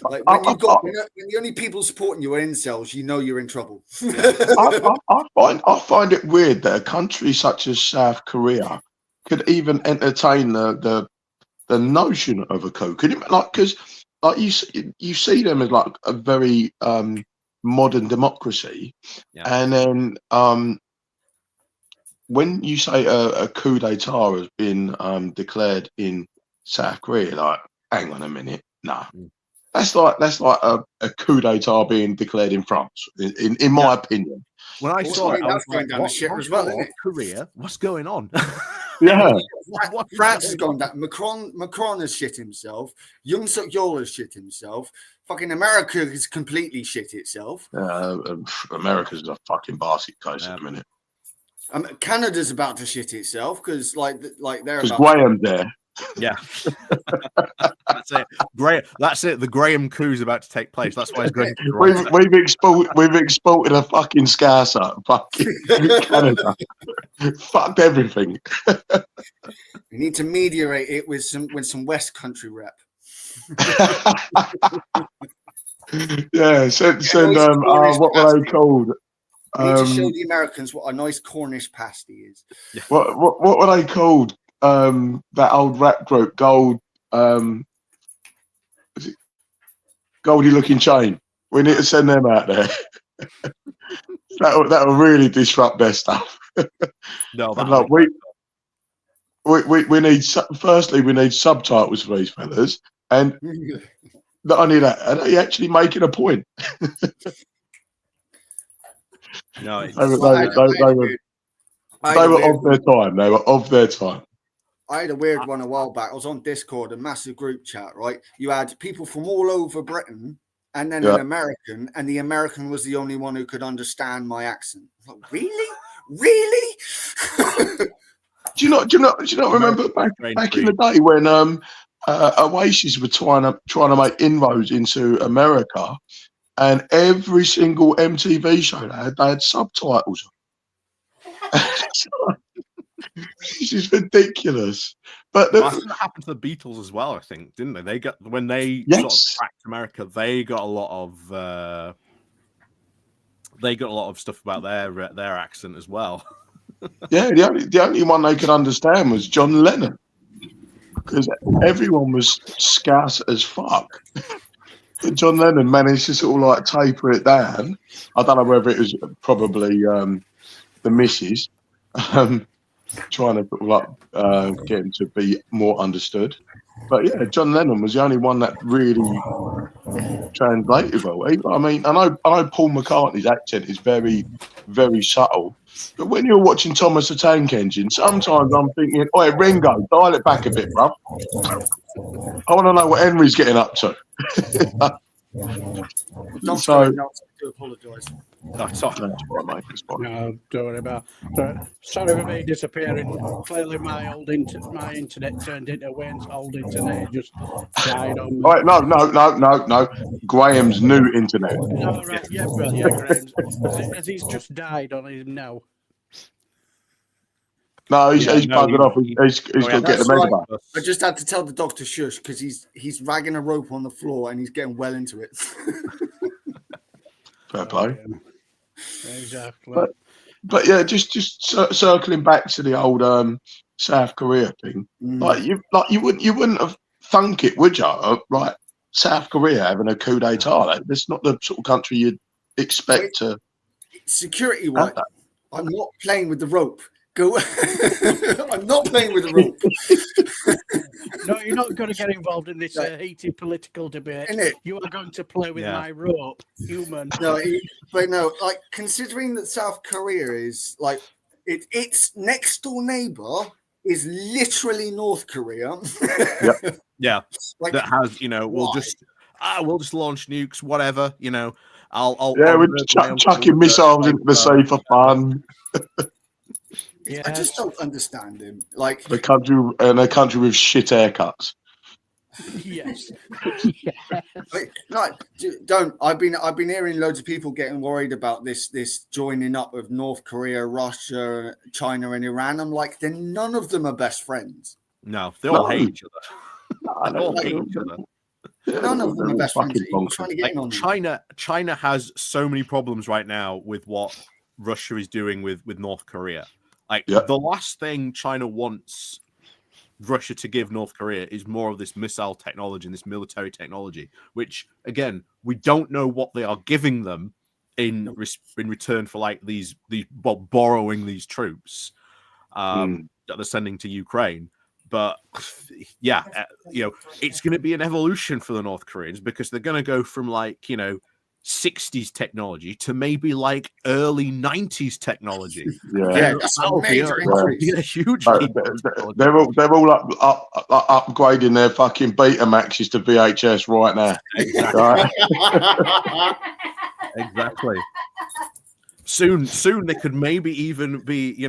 Like when the only people supporting you are incels, you know you're in trouble. I find it weird that a country such as South Korea could even entertain the notion of a coup. Could you because you see them as like a very modern democracy, and then when you say a coup d'état has been declared in South Korea, like hang on a minute, nah. That's like a coup d'état being declared in France, in my opinion. When I saw it, I was going down the shit as well, isn't it? Korea, what's going on? Yeah, France has gone down. Macron has shit himself. Yoon Suk Yeol has shit himself. Fucking America has completely shit itself. America's a fucking basket case at the minute. Canada's about to shit itself because they're because Graham's there. Yeah, that's it. That's it. The Graham coup's about to take place. That's why it's going. We've exported a fucking scouser, fucking Canada. Fucked everything. We need to mediate it with some West Country rep. Yeah, send what were they called? We need to show the Americans what a nice Cornish pasty is. What were they called? That old rap group, Gold. Is it Goldie Looking Chain? We need to send them out there. that will really disrupt their stuff. No, we need subtitles for these fellas, and not only that, are they actually making a point? No, they were of their time. They were of their time. I had a weird one a while back. I was on Discord, a massive group chat, right? You had people from all over Britain and then an American, and the American was the only one who could understand my accent. Like, really? Really? Do you not remember back in the day when Oasis were trying to make inroads into America, and every single MTV show they had subtitles. This is ridiculous. But that happened to the Beatles as well, I think, didn't they? They got sort of cracked America. They got a lot of they got a lot of stuff about their accent as well. Yeah, the only one they could understand was John Lennon, because everyone was scarce as fuck. But John Lennon managed to sort of like taper it down. I don't know whether it was probably the missus trying to sort of like get him to be more understood. But yeah, John Lennon was the only one that really translated well. I mean, I know Paul McCartney's accent is very, very subtle. But when you're watching Thomas the Tank Engine, sometimes I'm thinking, "Oi, Ringo, dial it back a bit, bruv. I want to know what Henry's getting up to." Not So- sorry, I do apologise. That's all. That's what I make this point. No, don't worry about it. Sorry for me disappearing. Clearly, my internet turned into Wayne's old internet. It just died on me. All right, no. Graham's new internet. No, right, yeah, well, yeah, Graham's. As he's just died on him now. No, he's Yeah, no, bugging off. He's got to get the That's right. megabyte. I just had to tell the doctor shush because he's ragging a rope on the floor and he's getting well into it. Fair play. Exactly. But yeah, just circling back to the old South Korea thing. Like you wouldn't have thunk it, would you? Like South Korea having a coup d'état. Like, that's not the sort of country you'd expect to. Security wise, I'm not playing with the rope. Go. I'm not playing with the rope. No, you're not going to get involved in this heated political debate. Innit? You are going to play with my rope, human. No, like considering that South Korea is like its next door neighbor is literally North Korea. Yeah, Like, that has we'll why? just launch nukes, whatever. We're chucking missiles into the sea for fun. Yeah, I just don't understand him. Like A country with shit haircuts. yes. Don't. I've been hearing loads of people getting worried about this joining up of North Korea, Russia, China, and Iran. I'm like, then none of them are best friends. No, they all hate each other. They all hate each other. None of them are best friends. Fucking You're trying to get in on them. China has so many problems right now with what Russia is doing with North Korea. Like the last thing China wants Russia to give North Korea is more of this missile technology and this military technology, which again we don't know what they are giving them in return for like these borrowing these troops that they're sending to Ukraine. But yeah, it's going to be an evolution for the North Koreans because they're going to go from 60s technology to maybe like early 90s technology. Yeah, that's a major increase. A huge. They're all upgrading their fucking Betamaxes to VHS right now. Exactly. Soon they could maybe even be,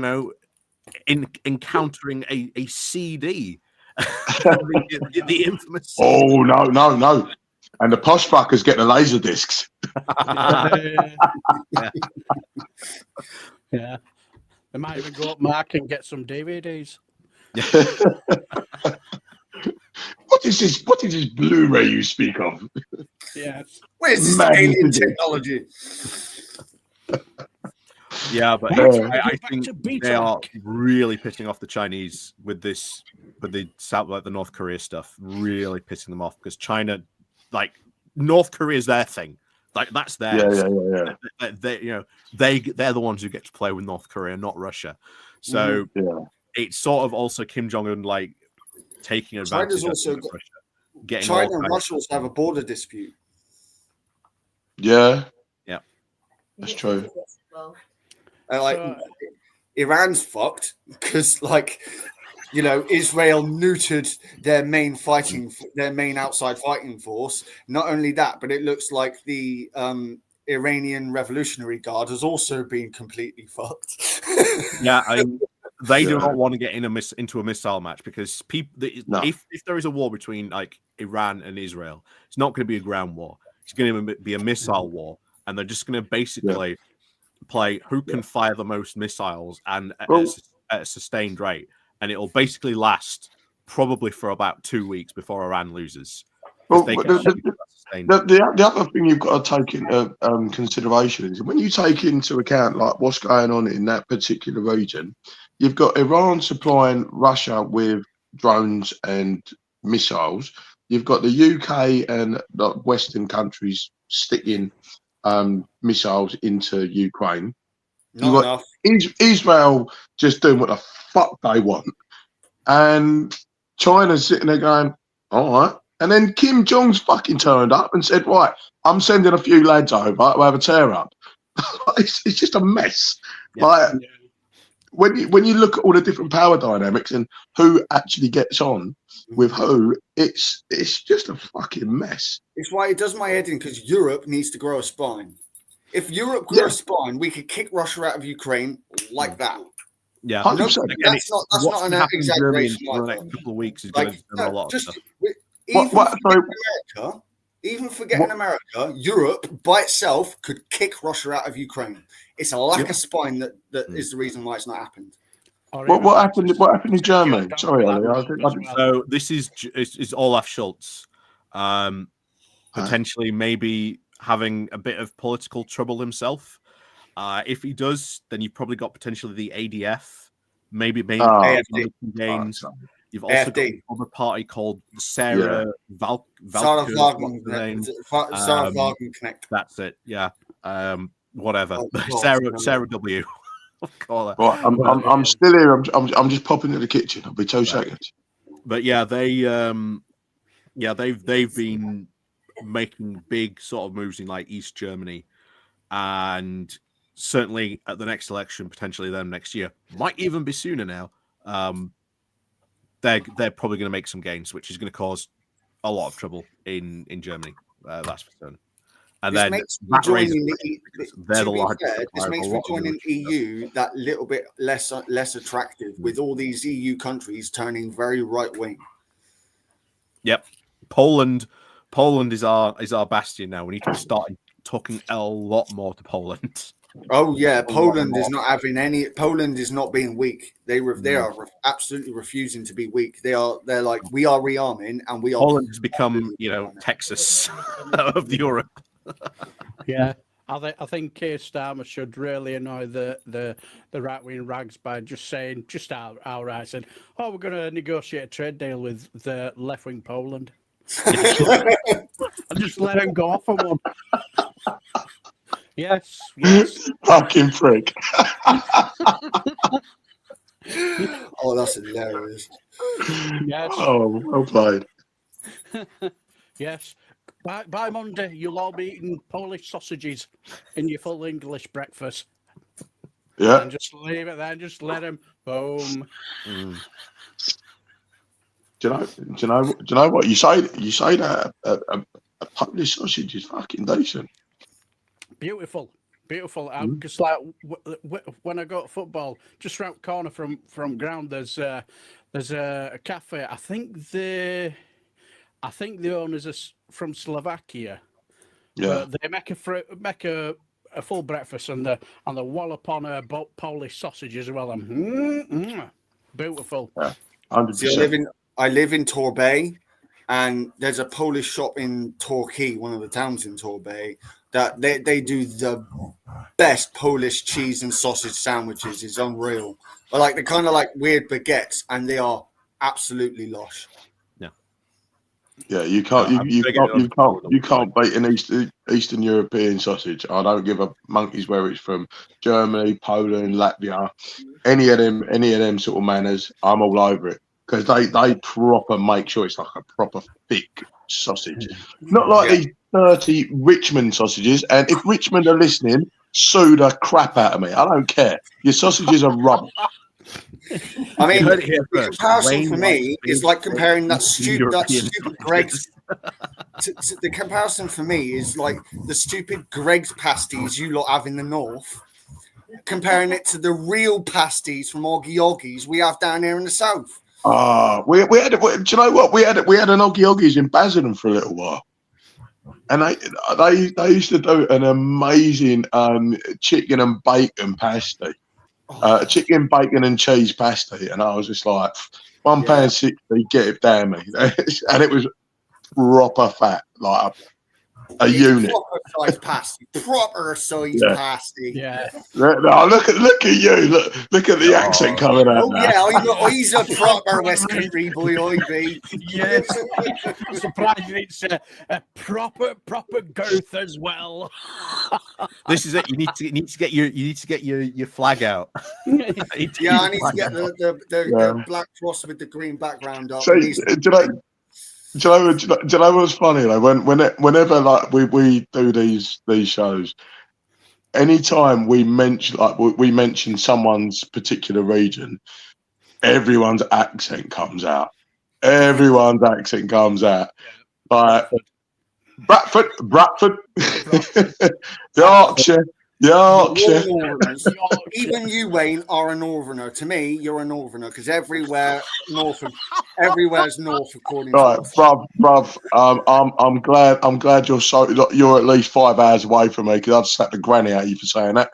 encountering a CD. the infamous CD. Oh no. And the posh fuckers get the laser discs. Yeah. They might even go up Mark and get some DVDs. What is this Blu-ray you speak of? Yes. Where's this alien technology? Yeah, but I think they are really pissing off the Chinese with the South, like the North Korea stuff, really pissing them off because China, like North Korea is their thing, like that's theirs. Yeah. They're the ones who get to play with North Korea, not Russia. So it's sort of also Kim Jong-un like taking advantage. China's also of Russia, getting China and Russia also have a border dispute. Yeah, that's true. Iran's fucked because, Israel neutered their main outside fighting force. Not only that, but it looks like the Iranian Revolutionary Guard has also been completely fucked. They do not want to get into a missile match because if there is a war between like Iran and Israel, it's not going to be a ground war. It's going to be a missile war, and they're just going to basically play who can fire the most missiles and at a sustained rate, and it'll basically last probably for about 2 weeks before Iran loses. Well, the the other thing you've got to take into consideration is when you take into account like what's going on in that particular region, you've got Iran supplying Russia with drones and missiles. You've got the UK and the Western countries sticking missiles into Ukraine. You've got Israel just doing what the fuck they want, and China's sitting there going, all right. And then Kim Jong's fucking turned up and said, right, I'm sending a few lads over to have a tear up. It's just a mess. Yeah. Like when you look at all the different power dynamics and who actually gets on with who, it's just a fucking mess. It's why it does my head in, because Europe needs to grow a spine. If Europe grew a spine, we could kick Russia out of Ukraine like that. Yeah, 100%. That's not an exaggeration. For the next couple of weeks is going to do a lot of stuff. Even forgetting America, Europe by itself could kick Russia out of Ukraine. It's a lack of spine that is the reason why it's not happened. What happened? What happened in Germany? Sorry, Ollie. So this is Olaf Scholz, potentially maybe having a bit of political trouble himself. If he does, then you've probably got potentially the ADF, maybe gains. You've also got another party called Sarah Connect. That's it. Yeah. Whatever. Sarah W. Call her. Right, I'm still here. I'm just popping to the kitchen. I'll be 2 seconds. But yeah, they've been making big sort of moves in like East Germany, and certainly at the next election, potentially them next year, might even be sooner now. They're probably going to make some gains, which is going to cause a lot of trouble in Germany. That's for certain. And this then makes me joining EU that little bit less attractive, with all these EU countries turning very right wing. Yep, Poland is our bastion now. We need to be starting talking a lot more to Poland. Oh yeah, Poland is not having any. Poland is not being weak. They are absolutely refusing to be weak. They're like, we are rearming, and we are. Poland has become, Texas of Europe. Yeah, I think Keir Starmer should really annoy the right wing rags by just saying, just outright said, "Oh, we're going to negotiate a trade deal with the left wing Poland." And just let him go off on one. Yes. Fucking prick. Oh, that's hilarious. Yes. Oh, well played. Yes. By Monday, you'll all be eating Polish sausages in your full English breakfast. Yeah. And just leave it there. Just let him. Boom. Do you know what you say? You say that a Polish sausage is fucking decent. Beautiful. Because like when I go to football, just round the corner from ground, there's a cafe. I think the owners are from Slovakia. Yeah. But they make a full breakfast and the wallop on Polish sausage as well. Beautiful. Yeah. 100%. See, I live in Torbay, and there's a Polish shop in Torquay, one of the towns in Torbay, that they do the best Polish cheese and sausage sandwiches. It's unreal. But like they're kind of like weird baguettes, and they are absolutely lush. Yeah, you can't beat an Eastern European sausage. I don't give a monkey's where it's from. Germany, Poland, Latvia, any of them sort of manners. I'm all over it, because they proper make sure it's like a proper thick sausage, not like these dirty Richmond sausages. And if Richmond are listening, sue the crap out of me. I don't care. Your sausages are rubbish. I mean, the comparison for me is like comparing that stupid Greg's. The comparison for me is like the stupid Greg's pasties you lot have in the north, comparing it to the real pasties from Oggy Oggies we have down here in the south. We had. Do you know what? We had an Oggy Oggies in Basildon for a little while, and they used to do an amazing chicken and bacon pasty. Chicken, bacon, and cheese pasty, and I was just like, £1.60, get it down me, and it was proper fat, like a unit. Proper size pasty. Proper size pasty. Yeah. No, look at you. Look at the accent coming out. Oh yeah, he's a proper West Country boy, I be. Yes. I'm surprised it's a proper girth as well. This is it. You need to get your flag out. Yeah, I need to get the black cross with the green background up. So, do you know what's funny? Like whenever like we do these shows, anytime we mention someone's particular region, everyone's accent comes out. Everyone's accent comes out. Like Bradford, Yorkshire. Even you, Wayne, are a northerner. To me, you're a northerner because everywhere's north according right, to us. bruv. I'm glad you're at least 5 hours away from me because I'd slap the granny out of you for saying that.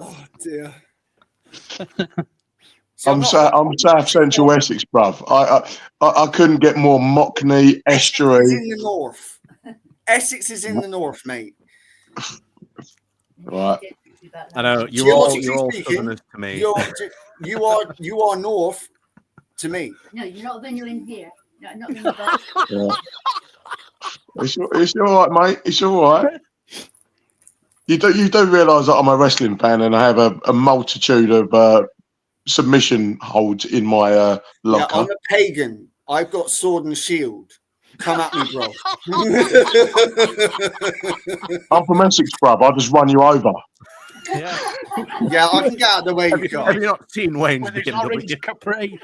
Oh dear. I'm South Central Essex, bruv. I couldn't get more Mockney estuary. Essex is in the north. Essex is in the north, mate. Right. I know you're all southerners to me. You are north to me. No, you're not when you're in here. No, not when you're back. Yeah. It's all right, mate. It's all right. You do realise that I'm a wrestling fan and I have a multitude of submission holds in my locker. Yeah, I'm a pagan. I've got sword and shield. Come at me, bro. I'm from Essex, bruv. I'll just run you over. Yeah. Yeah, I can get out of the way. Have you not seen Wayne's With his beginning? orange capri.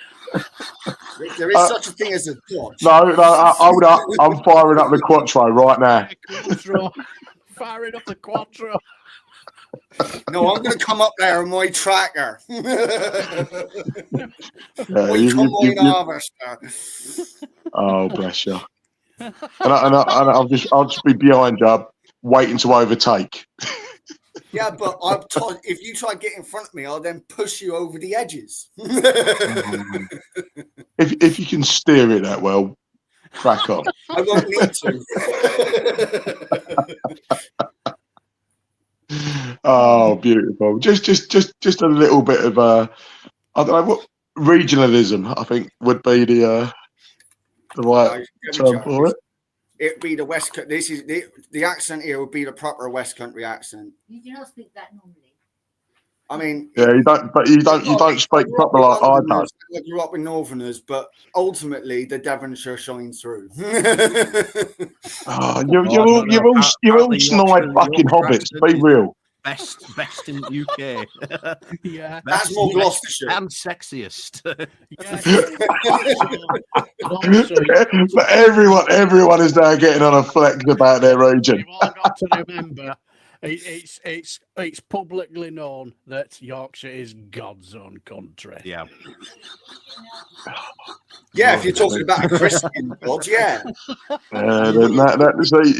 There is such a thing as a dodge. No, hold up. I'm firing up the Quattro right now. Quattro. Firing up the Quattro. No, I'm going to come up there in my tracker. Oh, bless you. And I'll just be behind you, waiting to overtake. Yeah, but if you try to get in front of me, I'll then push you over the edges. If you can steer it that well, crack on. I won't need to. Oh, beautiful. Just a little bit of I don't know what regionalism I think would be the right term for it. It'd be the West. This is the accent here would be the proper West Country accent. You do not speak that normally. I mean, yeah, you don't speak proper like I do. I grew up with Northerners, but ultimately the Devonshire shines through. Oh, you're all snide fucking hobbits. Be real. Best in the UK. Yeah, that's more Gloucestershire and sexiest. But everyone is now getting on a flex about their region. You've all got to remember, it's publicly known that Yorkshire is God's own country. Yeah. Yeah, if you're talking about a Christian God, yeah.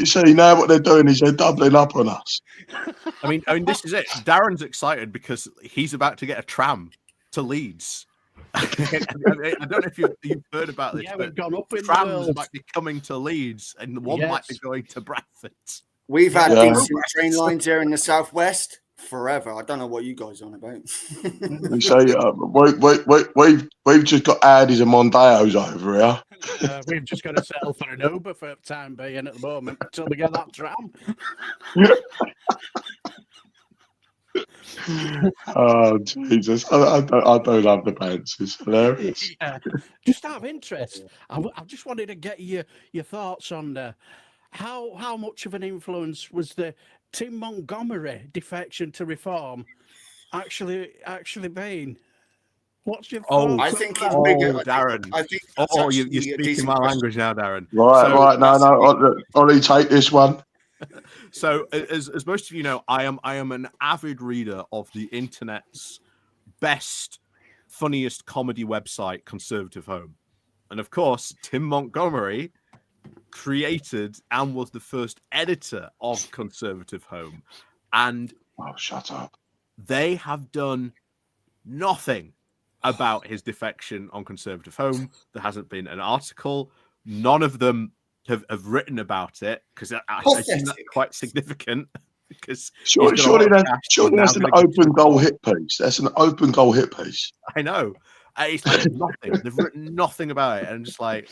See, now what they're doing is they're doubling up on us. I mean, this is it. Darren's excited because he's about to get a tram to Leeds. I don't know if you've heard about this. Yeah, we've gone up in trams the world. might be coming to Leeds, and the one might be going to Bradford. We've had decent train lines here in the southwest forever. I don't know what you guys are on about. We've just got Audis and Mondeos over here. We've just got to settle for an Uber for the time being at the moment until we get that tram. Oh Jesus! I don't love the pants. It's hilarious. Yeah. Just out of interest, I just wanted to get your thoughts on how much of an influence was the Tim Montgomery defection to reform actually been? What's your thoughts? I think it's bigger. Darren. I think you're speaking my language now, Darren. Right. No. Ollie, take this one. So, as most of you know, I am an avid reader of the internet's best, funniest comedy website, Conservative Home, and of course, Tim Montgomery created and was the first editor of Conservative Home, and shut up. They have done nothing about his defection on Conservative Home. There hasn't been an article. none of them have written about it because I think that's quite significant. Because surely that's an open goal hit piece. That's an open goal hit piece. I know. It's just nothing. They've written nothing about it, and just like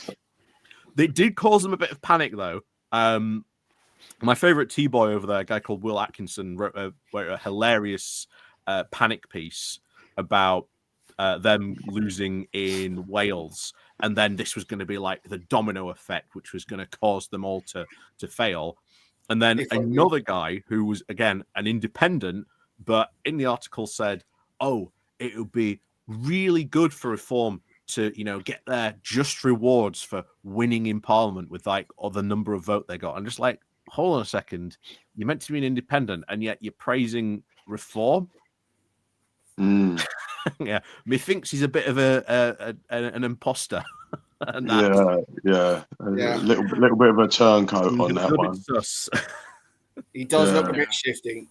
they did cause them a bit of panic though. My favorite T-boy over there, a guy called Will Atkinson, wrote a hilarious panic piece about them losing in Wales, and then this was going to be like the domino effect, which was going to cause them all to fail. And then another guy who was, again, an independent, but in the article said, oh, it would be really good for Reform to, get their just rewards for winning in Parliament with like or the number of vote they got. I'm just like, hold on a second. You're meant to be an independent and yet you're praising Reform? Yeah. Methinks he's a bit of an imposter. Yeah. A little bit of a turncoat on that one. He does look a bit shifty.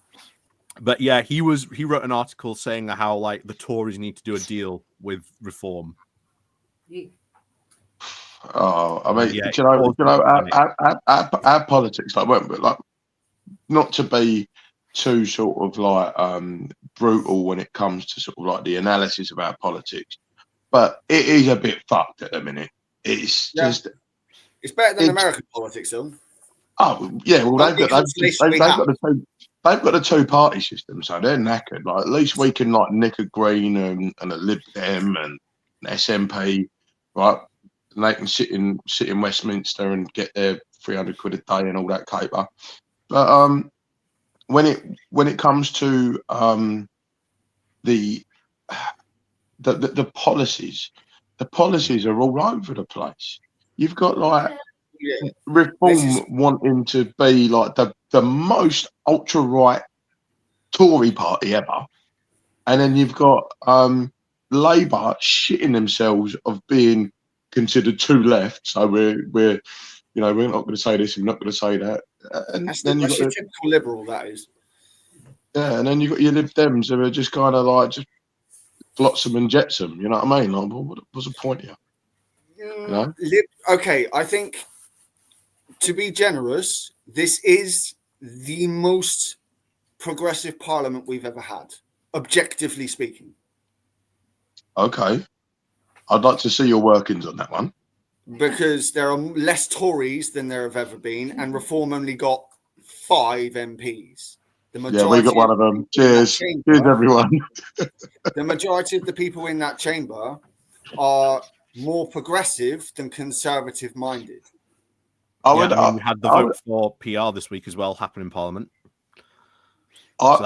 But yeah, he wrote an article saying how like the Tories need to do a deal with Reform. Oh, I mean, our politics, like not to be too sort of like brutal when it comes to sort of like the analysis of our politics, but it is a bit fucked at the minute. It's just it's better than American politics, though. Oh yeah, well they've got the two-party system, so they're knackered. Like at least we can like nick a Green and a Lib Dem and an SNP, right? And they can sit in Westminster and get their 300 quid a day and all that caper. But when it comes to the policies, the policies are all over the place. You've got like Reform wanting to be like the most ultra right Tory party ever, and then you've got Labour shitting themselves of being considered too left. So we're not going to say this, we're not going to say that. And then you've got your typical liberal, that is. Yeah, and then you've got your Lib Dems who are just kind of like just flotsam and jetsam. You know what I mean? Like, what's the point here? Okay, I think to be generous, this is the most progressive parliament we've ever had, objectively speaking. Okay. I'd like to see your workings on that one. Because there are less Tories than there have ever been, and Reform only got 5 MPs. The majority we got one of them. Cheers. Cheers, everyone. The majority of the people in that chamber are more progressive than conservative-minded. We had the vote for PR this week as well happen in Parliament. I'd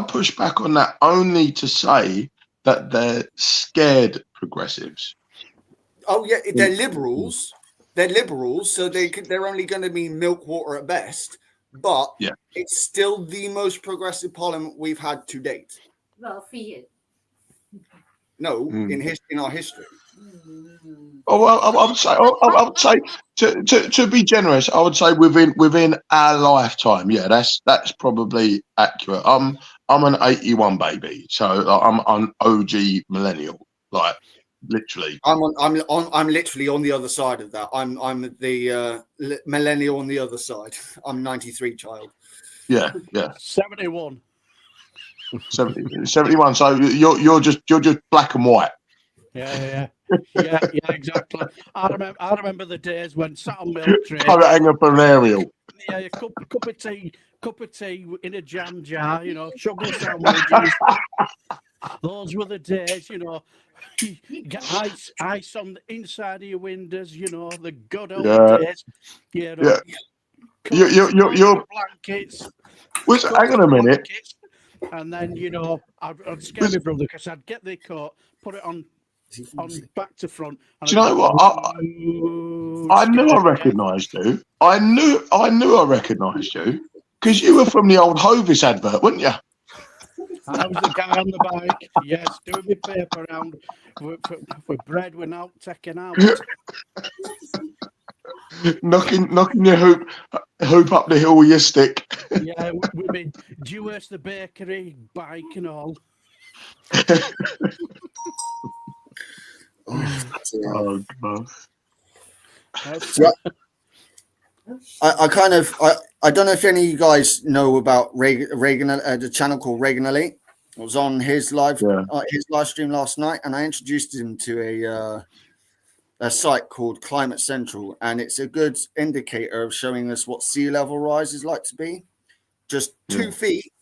push back on that only to say that they're scared progressives. Oh yeah, they're liberals. They're liberals, so they're only going to be milk water at best. But it's still the most progressive parliament we've had to date. Well, for you. No, in our history. Oh well, I would say to be generous, I would say within our lifetime. Yeah, that's probably accurate. I'm an 81 baby, so I'm an OG millennial, like literally. I'm literally on the other side of that. I'm the millennial on the other side. I'm 93 child. Yeah. 71. 71. So you're just black and white. Yeah, exactly. I remember the days when sat on milk tray. Entrepreneurial. Yeah, a cup of tea in a jam jar, sugar sandwiches. Those were the days, Get ice on the inside of your windows, the good old days. You're blankets. Hang on a minute. And then, I'd scare my brother because I'd get the coat, put it on back to front. Do you know what? I knew I recognised you. I knew I recognised you because you were from the old Hovis advert, weren't you? I was the guy on the bike. Yes, doing my paper round for bread we're now taking out. knocking your hoop up the hill with your stick. Yeah, with me Dewhurst the bakery bike and all. Oh god. So I kind of I don't know if any of you guys know about Reagan the channel called Regionally. I was on his live stream last night, and I introduced him to a site called Climate Central, and it's a good indicator of showing us what sea level rise is like to be. Just 2 feet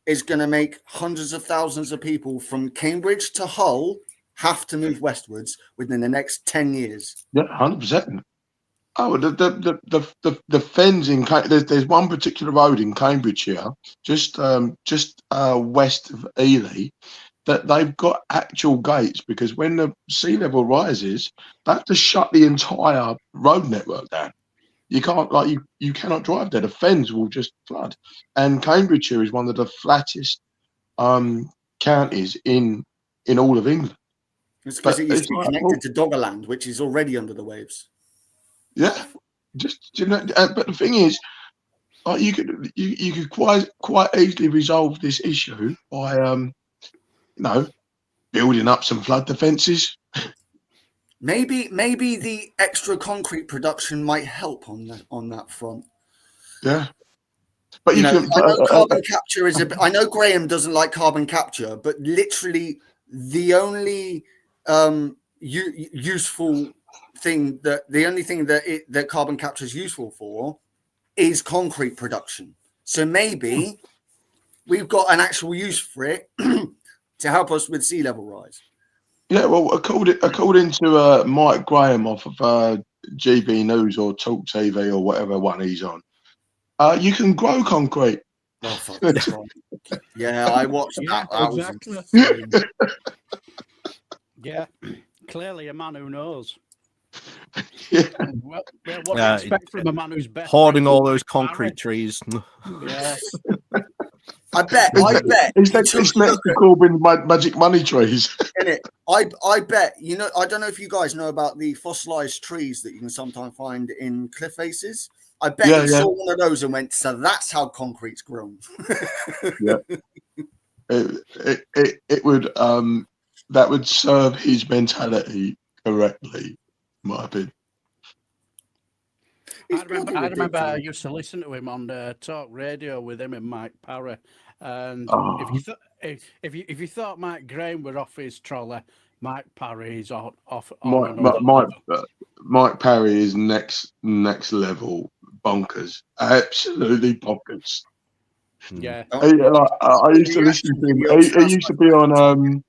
is going to make hundreds of thousands of people from Cambridge to Hull have to move westwards within the next 10 years. Yeah, 100%. Oh, the fens in there's one particular road in Cambridgeshire, just west of Ely, that they've got actual gates, because when the sea level rises, they have to shut the entire road network down. You can't you cannot drive there. The fens will just flood. And Cambridgeshire is one of the flattest counties in all of England. It's because it used to be connected to Doggerland, which is already under the waves. Yeah, but the thing is, you could quite easily resolve this issue by building up some flood defences. Maybe the extra concrete production might help on that front. Yeah, but I know carbon capture is I know Graham doesn't like carbon capture, but literally the only useful thing that carbon capture is useful for is concrete production. So maybe we've got an actual use for it to help us with sea level rise. Yeah, well, according to Mike Graham off of GB News or Talk TV or whatever one he's on, you can grow concrete. Oh, fuck. Yeah, I watched that. Exactly. Yeah, clearly a man who knows. Yeah. Well, what do you expect from a man who's best hoarding all those concrete trees? Yeah. I bet. It's next to Corbyn's magic money trees. Innit? I bet. I don't know if you guys know about the fossilized trees that you can sometimes find in cliff faces. I bet he saw one of those and went, so that's how concrete's grown. Yeah. It would that would serve his mentality correctly, in my opinion. I remember I used to listen to him on talk radio with him and Mike Parry. And if you thought Mike Graham were off his trolley, Mike Parry is off. Mike Parry is next level bonkers, absolutely bonkers. Yeah, I used to listen to him.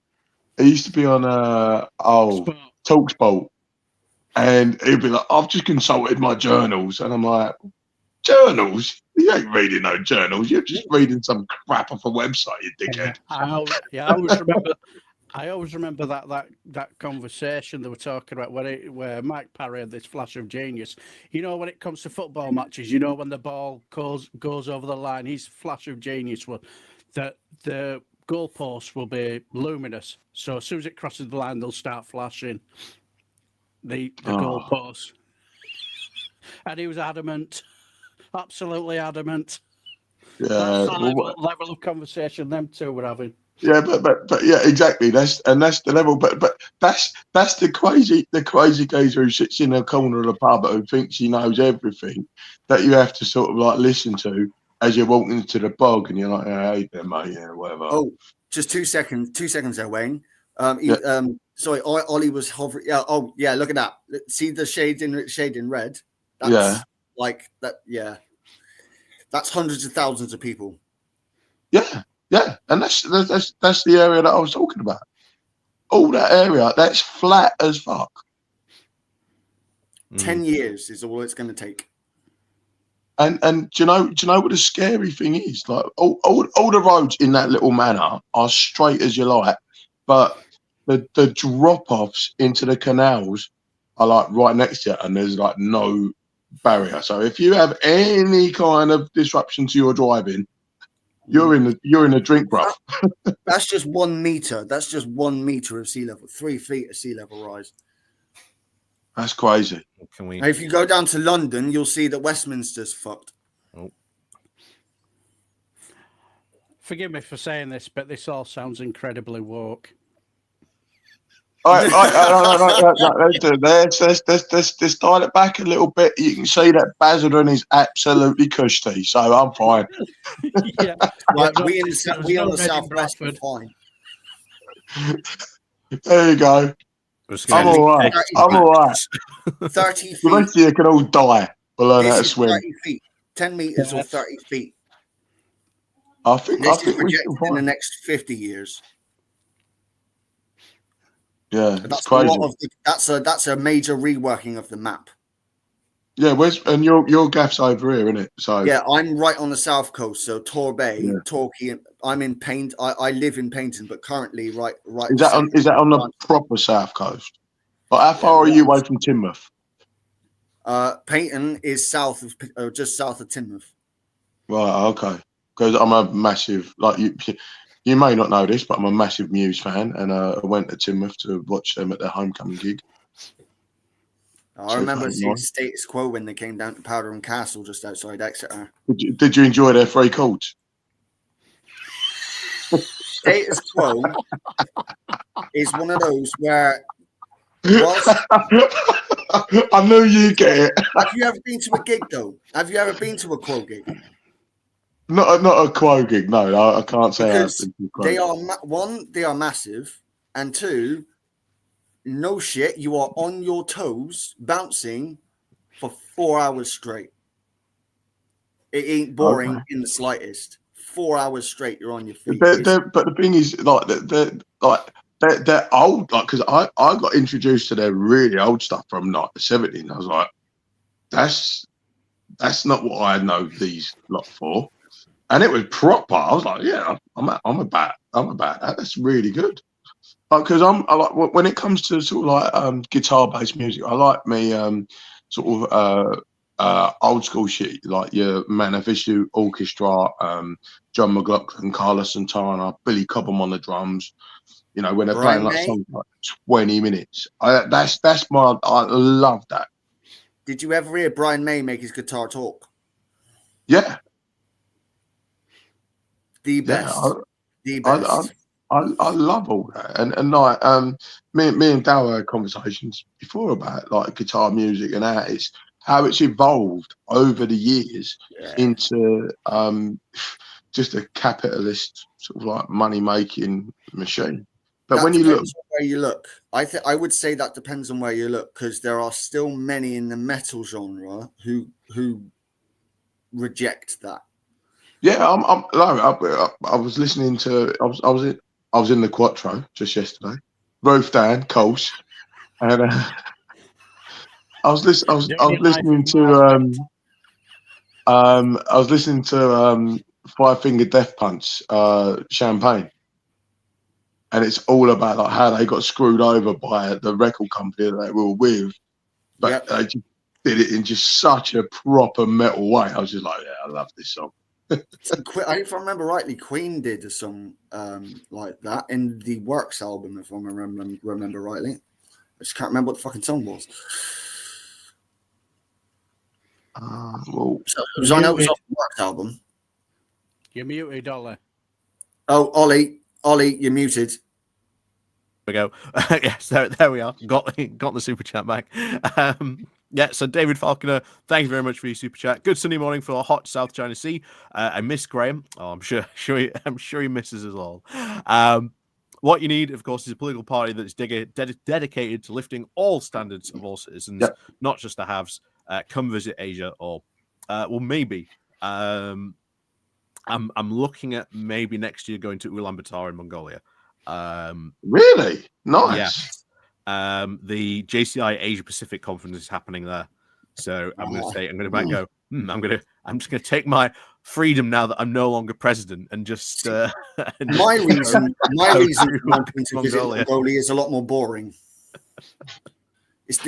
He used to be on TalkSport, and he'd be like, "I've just consulted my journals," and I'm like, "Journals? You ain't reading no journals. You're just reading some crap off a website, you dickhead." I always remember that conversation they were talking about where Mike Parry had this flash of genius. When it comes to football matches, when the ball goes over the line, his flash of genius was that the goalposts will be luminous. So as soon as it crosses the line, they'll start flashing the goalposts. And he was adamant, absolutely adamant. Yeah, that's the level of conversation them two were having. Yeah, but yeah, exactly. That's the level. But that's the crazy geezer who sits in a corner of the pub who thinks he knows everything, that you have to sort of like listen to as you're walking into the bog, and you're like, "Hey there, mate, yeah, whatever." Oh, just 2 seconds. 2 seconds there, Wayne. Sorry, Ollie was hovering. Yeah. Oh, yeah. Look at that. See the shade in red. That's like that. Yeah. That's hundreds of thousands of people. Yeah, and that's the area that I was talking about. All that area, that's flat as fuck. 10 years is all it's going to take. And do you know what the scary thing is? Like all the roads in that little manor are straight as you like, but the drop offs into the canals are like right next to it, and there's like no barrier. So if you have any kind of disruption to your driving, you're in a drink, bro. That's just 1 meter. That's just 1 meter of sea level. 3 feet of sea level rise. That's crazy. Now, if you go down to London, you'll see that Westminster's fucked. Oh. Forgive me for saying this, but this all sounds incredibly woke. Let's dial it back a little bit. You can see that Basildon is absolutely cushy, so I'm fine. Yeah. Right, Yeah, we there was on no the red in southwest are Bradford. fine. There you go. Just I'm gonna all right. take- I'm all right. 30 The feet. rest of you can all die. We'll learn how This to is swim. 30 feet. 10 meters or Yeah. 30 feet. I think This is we projected should in the find. next 50 years. Yeah, it's That's a crazy. lot of that's a major reworking of the map. Yeah, and your gaff's over here, isn't it? So Yeah, I'm right on the south coast, so Torbay, Yeah. Torquay. I'm in Paint. I live in Paynton, but currently right. is that on the proper south coast? But how far are you away from Teignmouth? Paynton is south of just south of Teignmouth. Right, okay. Because I'm a massive you may not know this, but I'm a massive Muse fan, and I went to Teignmouth to watch them at their homecoming gig. I remember seeing Status Quo when they came down to Powder and Castle just outside Exeter. Did you enjoy their free chords? Status Quo is one of those where. Whilst, I knew you get it. have you ever been to a gig though? Have you ever been to a Quo gig? Not a Quo gig, no. I can't say Because they are one, they are massive, and two, no shit, you are on your toes bouncing for 4 hours straight. It ain't boring in the slightest. 4 hours straight, you're on your feet. But the thing is, they're old, because I got introduced to their really old stuff from the 70s, and I was like, that's not what I know these lot for, and it was proper. I was like, yeah, I'm about that. That's really good. Because I like when it comes to sort of like guitar based music, I like me sort of old school shit, like your Manifesto Orchestra, John McLaughlin, Carlos Santana, Billy Cobham on the drums. You know, when they're playing like songs like 20 minutes. I love that. Did you ever hear Brian May make his guitar talk? Yeah. The best. Yeah, The best. I love all that, and like me and Dow had conversations before about like guitar music and how it's evolved over the years into just a capitalist sort of like money making machine. But that when you look, on where you look, I would say that depends on where you look, because there are still many in the metal genre who reject that. Yeah, I was listening to I was in the Quattro just yesterday. Roof down, Coles, and I was listening to Five Finger Death Punch, Champagne, and it's all about like how they got screwed over by the record company that they were with, but they just did it in just such a proper metal way. I was just like, yeah, I love this song. If I remember rightly, Queen did a song like that in the Works album, if I remember rightly. I just can't remember what the fucking song was. Well, I know it was off the Works album. You're muted, Ollie. Oh, Ollie, you're muted. We go. Yes, there we are. Got the super chat back. Yeah, so David Falconer, thank you very much for your super chat. Good Sunday morning for a hot South China Sea. I miss Graham. Oh, I'm sure he misses us all. What you need, of course, is a political party that is dedicated to lifting all standards of all citizens, not just the haves. Come visit Asia, or well, maybe. I'm looking at maybe next year going to Ulaanbaatar in Mongolia. Really nice. Yeah. The JCI Asia Pacific conference is happening there, so I'm going to go. I'm just going to take my freedom now that I'm no longer president, and just. My reason for wanting to visit Mongolia is a lot more boring.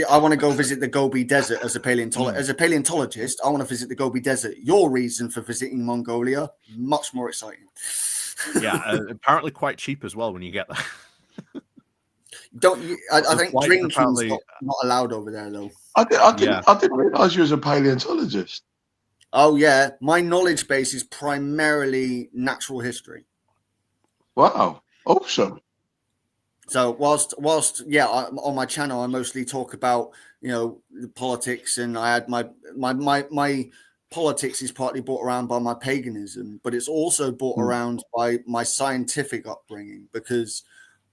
I want to go visit the Gobi Desert as a paleontologist. As a paleontologist, I want to visit the Gobi Desert. Your reason for visiting Mongolia, much more exciting. Yeah, apparently quite cheap as well when you get there. I think drinking's not allowed over there, though. I didn't realise you was a paleontologist. Oh yeah, my knowledge base is primarily natural history. Wow, awesome. So whilst on my channel I mostly talk about the politics, and I had my politics is partly brought around by my paganism, but it's also brought around by my scientific upbringing, because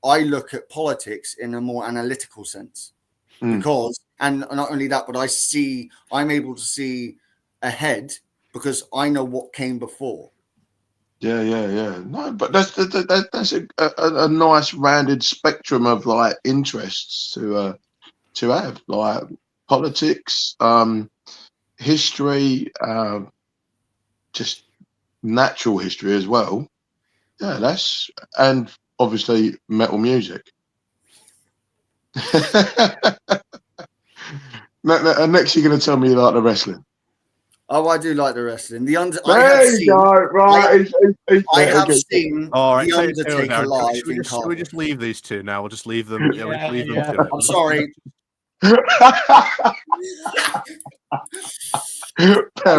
I look at politics in a more analytical sense. Because, and not only that, but I'm able to see ahead because I know what came before. Yeah. No, but that's a nice rounded spectrum of like interests to have, like politics, history, just natural history as well. Yeah, and obviously metal music. Next, you're going to tell me you like the wrestling. Oh, I do like the wrestling. There you go. Right. I have seen All right, The Undertaker live in Cardiff. Should we just leave these two now? We'll just leave them. Yeah, we'll leave them to it. I'm sorry. I've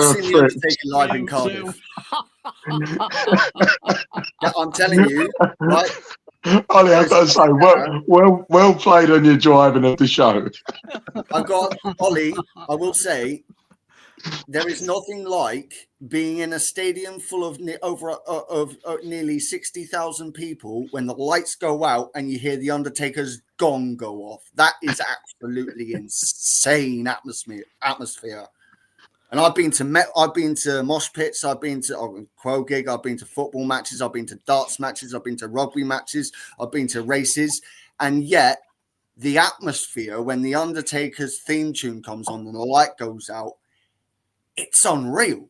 seen The Undertaker live in Cardiff. I'm telling you, right? Ollie, I've got to say, well played on your driving of the show. Ollie, I will say, there is nothing like being in a stadium full of nearly 60,000 people when the lights go out and you hear the Undertaker's gong go off. That is absolutely insane atmosphere. And I've been to mosh pits, I've been to quo gig, I've been to football matches, I've been to darts matches, I've been to rugby matches, I've been to races, and yet the atmosphere when the Undertaker's theme tune comes on and the light goes out, it's unreal.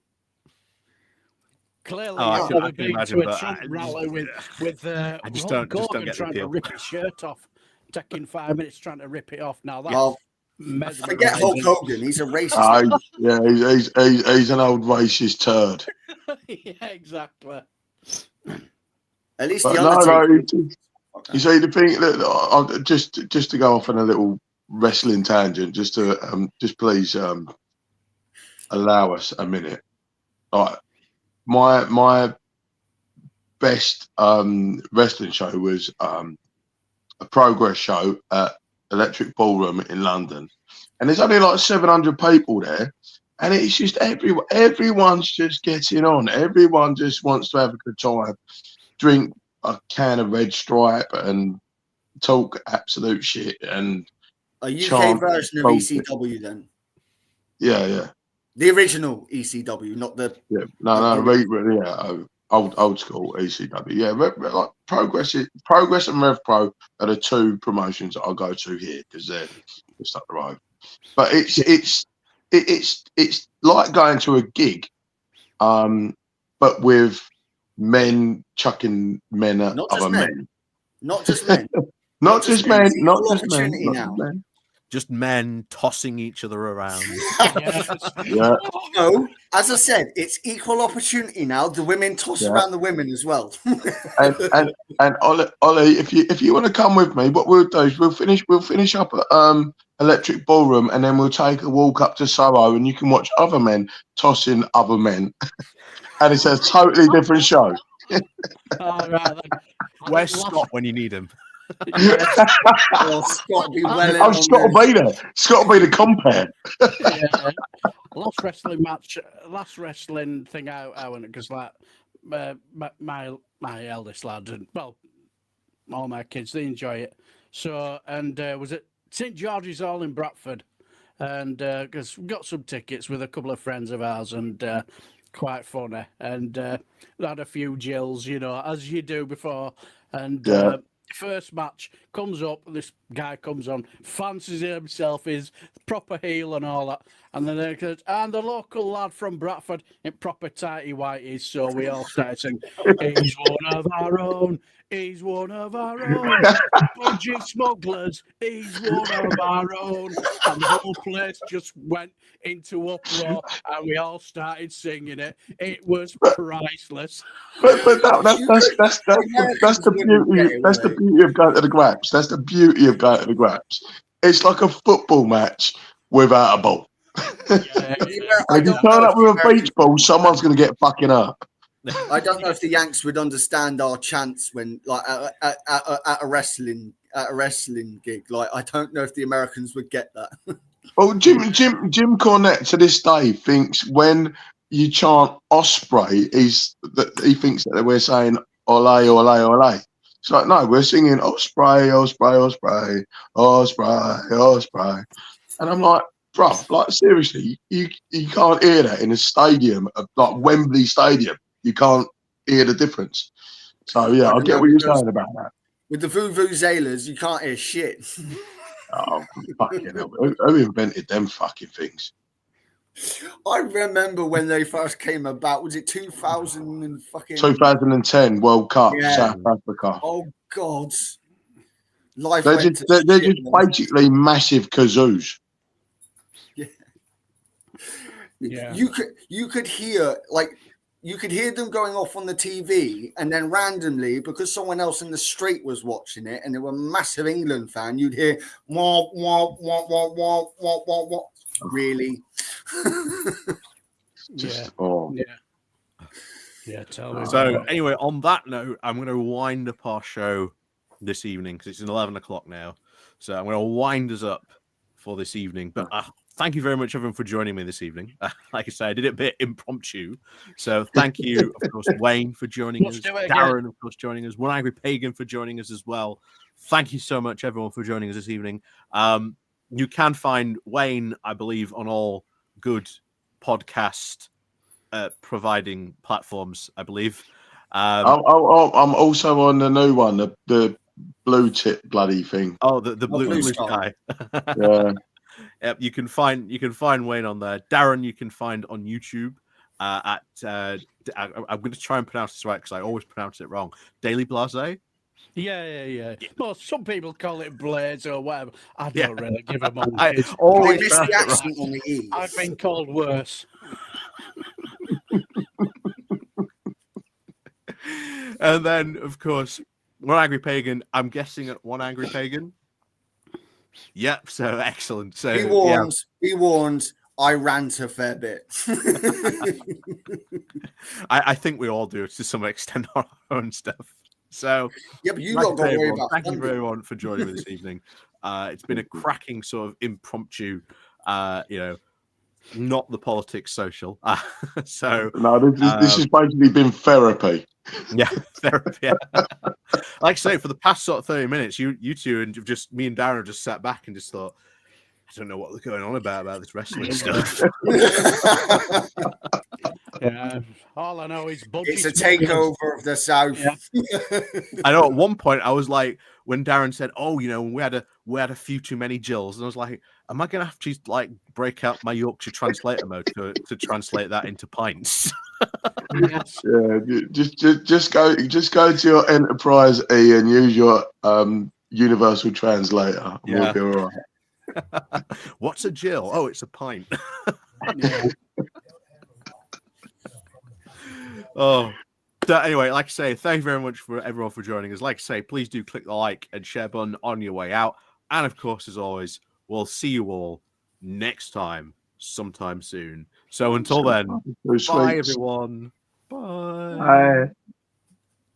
Clearly, I can imagine, to a Trump rally with I just don't get trying the to rip his shirt off, taking 5 minutes trying to rip it off. Now that's forget Hulk Hogan. He's a racist. He's an old racist turd. Yeah, exactly. At least the Undertaker. You see, the thing that just to go off on a little wrestling tangent, just please allow us a minute. All right. My best wrestling show was a Progress show at Electric Ballroom in London, and there's only like 700 people there, and it's just everyone's just getting on. Everyone just wants to have a good time, drink a can of Red Stripe, and talk absolute shit. And a UK version of ECW, then. Yeah. The original ECW, not the old school ECW. Yeah, like Progress and Rev Pro are the two promotions that I go to here because they're just up the road. But it's like going to a gig, but with men chucking men at other men. Not just men. Not just men. Not just men. Just men tossing each other around. Yeah. No, as I said, it's equal opportunity now. The women toss around the women as well. and Ollie, if you want to come with me, what we'll do is we'll finish up at Electric Ballroom, and then we'll take a walk up to Soho, and you can watch other men tossing other men, and it's a totally different show. Where's Scott when you need him? Scott be well. I've Scott will be there. Scott will be the compare. Last wrestling thing I went because like my eldest lad and all my kids, they enjoy it. So was it St George's Hall in Bradford, and because we got some tickets with a couple of friends of ours, and quite funny, and had a few jills, as you do before, and. First match comes up, this guy comes on, fancies himself, is proper heel and all that, and then they goes, and the local lad from Bradford in proper tighty whities, so we all started singing, he's one of our own, he's one of our own, budgie smugglers, he's one of our own, and the whole place just went into uproar, and we all started singing it. It was priceless. But that's the beauty. That's the beauty of going to the Graps. That's the beauty of going to the Graps. It's like a football match without a ball. If you turn up with a beach ball, someone's going to get fucking up. I don't know if the Yanks would understand our chants when, like, at a wrestling at a wrestling gig. Like, I don't know if the Americans would get that. Well, Jim Cornette to this day thinks when you chant Osprey, he thinks that we're saying ole, ole, ole. It's like, no, we're singing Osprey, Osprey, Osprey, Osprey, Osprey. And I'm like, bruv, like, seriously, you can't hear that in a stadium, like Wembley Stadium. You can't hear the difference. So, yeah, I get what you're saying about that. With the Vuvuzelas, you can't hear shit. Oh, fucking hell. Who invented them fucking things? I remember when they first came about. Was it 2010 World Cup, South Africa. Oh, God. Life They're went just to they're shit, just basically massive kazoos. Yeah. You could hear, like, you could hear them going off on the TV, and then randomly, because someone else in the street was watching it, and they were a massive England fan, you'd hear wah wah wah wah wah wah wah wah. Really? Yeah, tell me. So anyway, on that note, I'm going to wind up our show this evening because it's 11 o'clock now. So I'm going to wind us up for this evening. But thank you very much, everyone, for joining me this evening. Like I said, I did it a bit impromptu. So thank you, of course, Wayne, for joining us. Darren, of course, joining us. One Angry Pagan for joining us as well. Thank you so much, everyone, for joining us this evening. You can find Wayne, I believe, on all good podcast providing platforms, I believe. I'm also on the new one, the blue tip bloody thing. Oh, the blue sky. Yeah. Yep, you can find Wayne on there. Darren, you can find on YouTube at I'm going to try and pronounce this right because I always pronounce it wrong. Daily Blase. Yeah. Well, some people call it Blades or whatever. I don't really give them all. I always miss the accent on the E. I've been called worse. And then, of course, One Angry Pagan. I'm guessing at One Angry Pagan. Yep. So excellent. So be warned. I rant a fair bit. I think we all do to some extent our own stuff. So yeah, but you don't worry about. Thank you everyone for joining me this evening. It's been a cracking sort of impromptu, not the politics social. So no, this has basically been therapy. Yeah, therapy. Yeah. Like I say, for the past sort of 30 minutes, you two and just me and Darren just sat back and just thought, I don't know what they're going on about this wrestling stuff. Yeah, all I know is it's a takeover of the South. Yeah. I know at one point I was like, when Darren said, "Oh, we had a few too many Jills," and I was like, "Am I gonna have to like break out my Yorkshire translator mode to translate that into pints?" Yes. Yeah, just go to your Enterprise E and use your universal translator. Yeah. We'll be all right. What's a Jill? Oh, it's a pint. Yeah. Oh, so anyway, like I say, thank you very much for everyone for joining us. Like I say, please do click the like and share button on your way out. And of course, as always, we'll see you all next time, sometime soon. So until then, bye everyone. Bye. Bye.